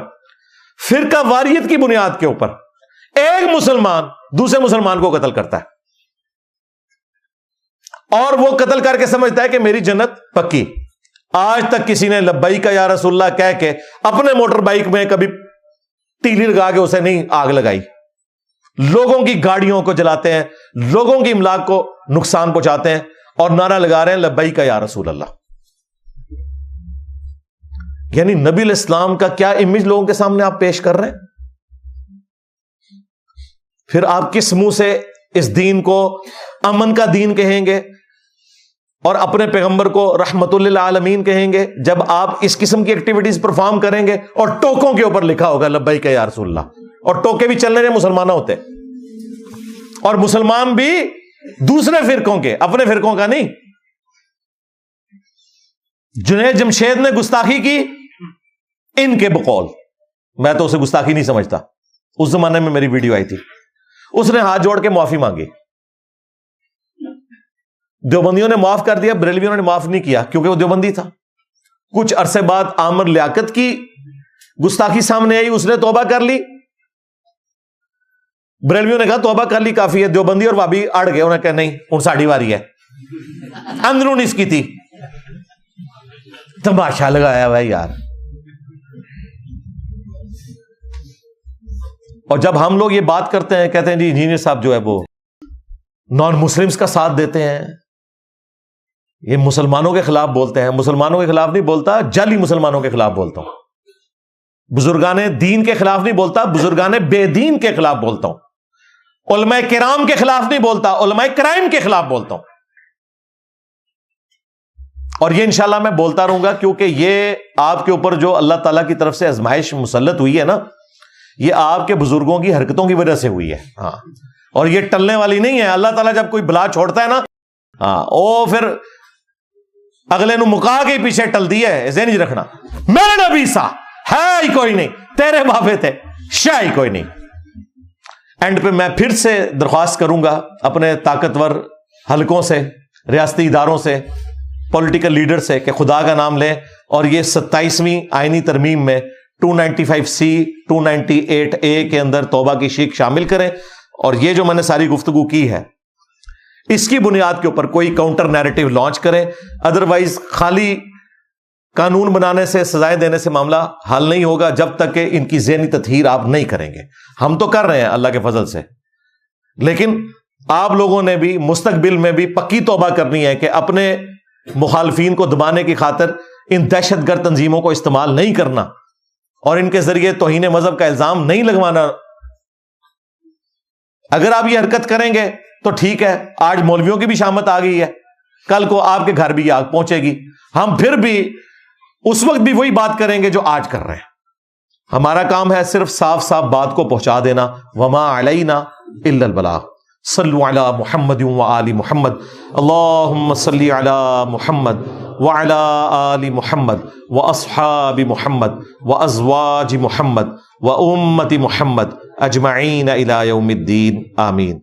فرقہ واریت کی بنیاد کے اوپر ایک مسلمان دوسرے مسلمان کو قتل کرتا ہے اور وہ قتل کر کے سمجھتا ہے کہ میری جنت پکی۔ آج تک کسی نے لبیک یا رسول اللہ کہہ کے اپنے موٹر بائک میں کبھی تیلی لگا کے اسے نہیں آگ لگائی، لوگوں کی گاڑیوں کو جلاتے ہیں، لوگوں کی املاک کو نقصان پہنچاتے ہیں اور نعرہ لگا رہے ہیں لبیک یا رسول اللہ۔ یعنی نبی علیہ السلام کا کیا امیج لوگوں کے سامنے آپ پیش کر رہے ہیں؟ پھر آپ کس منہ سے اس دین کو امن کا دین کہیں گے اور اپنے پیغمبر کو رحمت للعالمین کہیں گے جب آپ اس قسم کی ایکٹیویٹیز پرفارم کریں گے اور ٹوکوں کے اوپر لکھا ہوگا لبیک یا رسول اللہ، اور ٹوکے بھی چلنے رہے مسلمانوں ہوتے اور مسلمان بھی دوسرے فرقوں کے، اپنے فرقوں کا نہیں۔ جنید جمشید نے گستاخی کی ان کے بقول، میں تو اسے گستاخی نہیں سمجھتا، اس زمانے میں میری ویڈیو آئی تھی، اس نے ہاتھ جوڑ کے معافی مانگی، دیوبندیوں نے معاف کر دیا، بریلویوں نے معاف نہیں کیا کیونکہ وہ دیوبندی تھا۔ کچھ عرصے بعد عامر لیاقت کی گستاخی سامنے آئی، اس نے توبہ کر لی، بریلویوں نے کہا توبہ کر لی کافی ہے، دیوبندی اور وابی اڑ گئے، انہوں نے کہا نہیں ان ساڑھی واری ہے، اندرون اس کی تھی۔ تماشا لگایا ہوا یار۔ اور جب ہم لوگ یہ بات کرتے ہیں کہتے ہیں جی انجینئر صاحب جو ہے وہ نان مسلمز کا ساتھ دیتے ہیں، یہ مسلمانوں کے خلاف بولتے ہیں۔ مسلمانوں کے خلاف نہیں بولتا، جعلی مسلمانوں کے خلاف بولتا ہوں، بزرگان دین کے خلاف نہیں بولتا، بزرگان بے دین کے خلاف بولتا ہوں، علماء کرام کے خلاف نہیں بولتا، علماء کرائم کے خلاف بولتا ہوں۔ اور یہ انشاءاللہ میں بولتا رہوں گا کیونکہ یہ آپ کے اوپر جو اللہ تعالیٰ کی طرف سے آزمائش مسلط ہوئی ہے نا، یہ آپ کے بزرگوں کی حرکتوں کی وجہ سے ہوئی ہے، ہاں، اور یہ ٹلنے والی نہیں ہے۔ اللہ تعالیٰ جب کوئی بلا چھوڑتا ہے نا، ہاں، او پھر اگلے نو مکا کے پیچھے ٹل دی ہے، ذہن نہیں رکھنا۔ میرے نبی سا ہے ہی کوئی نہیں، تیرے بابے تھے شاہ ہی کوئی نہیں۔ اینڈ پہ میں پھر سے درخواست کروں گا اپنے طاقتور حلقوں سے، ریاستی اداروں سے، پولیٹیکل لیڈر سے کہ خدا کا نام لیں اور یہ 27ویں آئینی ترمیم میں 295C 298A کے اندر توبہ کی شیک شامل کریں، اور یہ جو میں نے ساری گفتگو کی ہے اس کی بنیاد کے اوپر کوئی کاؤنٹر نیریٹو لانچ کریں۔ ادروائز خالی قانون بنانے سے، سزائیں دینے سے معاملہ حل نہیں ہوگا جب تک کہ ان کی ذہنی تطہیر آپ نہیں کریں گے۔ ہم تو کر رہے ہیں اللہ کے فضل سے، لیکن آپ لوگوں نے بھی مستقبل میں بھی پکی توبہ کرنی ہے کہ اپنے مخالفین کو دبانے کی خاطر ان دہشت گرد تنظیموں کو استعمال نہیں کرنا اور ان کے ذریعے توہین مذہب کا الزام نہیں لگوانا۔ اگر آپ یہ حرکت کریں گے تو ٹھیک ہے، آج مولویوں کی بھی شامت آ گئی ہے، کل کو آپ کے گھر بھی آگ پہنچے گی۔ ہم پھر بھی اس وقت بھی وہی بات کریں گے جو آج کر رہے ہیں۔ ہمارا کام ہے صرف صاف صاف بات کو پہنچا دینا، وما علینا الا البلاغ۔ صلوا علی محمد وآل محمد، اللہم صلی علی محمد وعلی آل محمد واصحاب محمد وازواج محمد وامت محمد اجمعین الی یوم الدین، آمین۔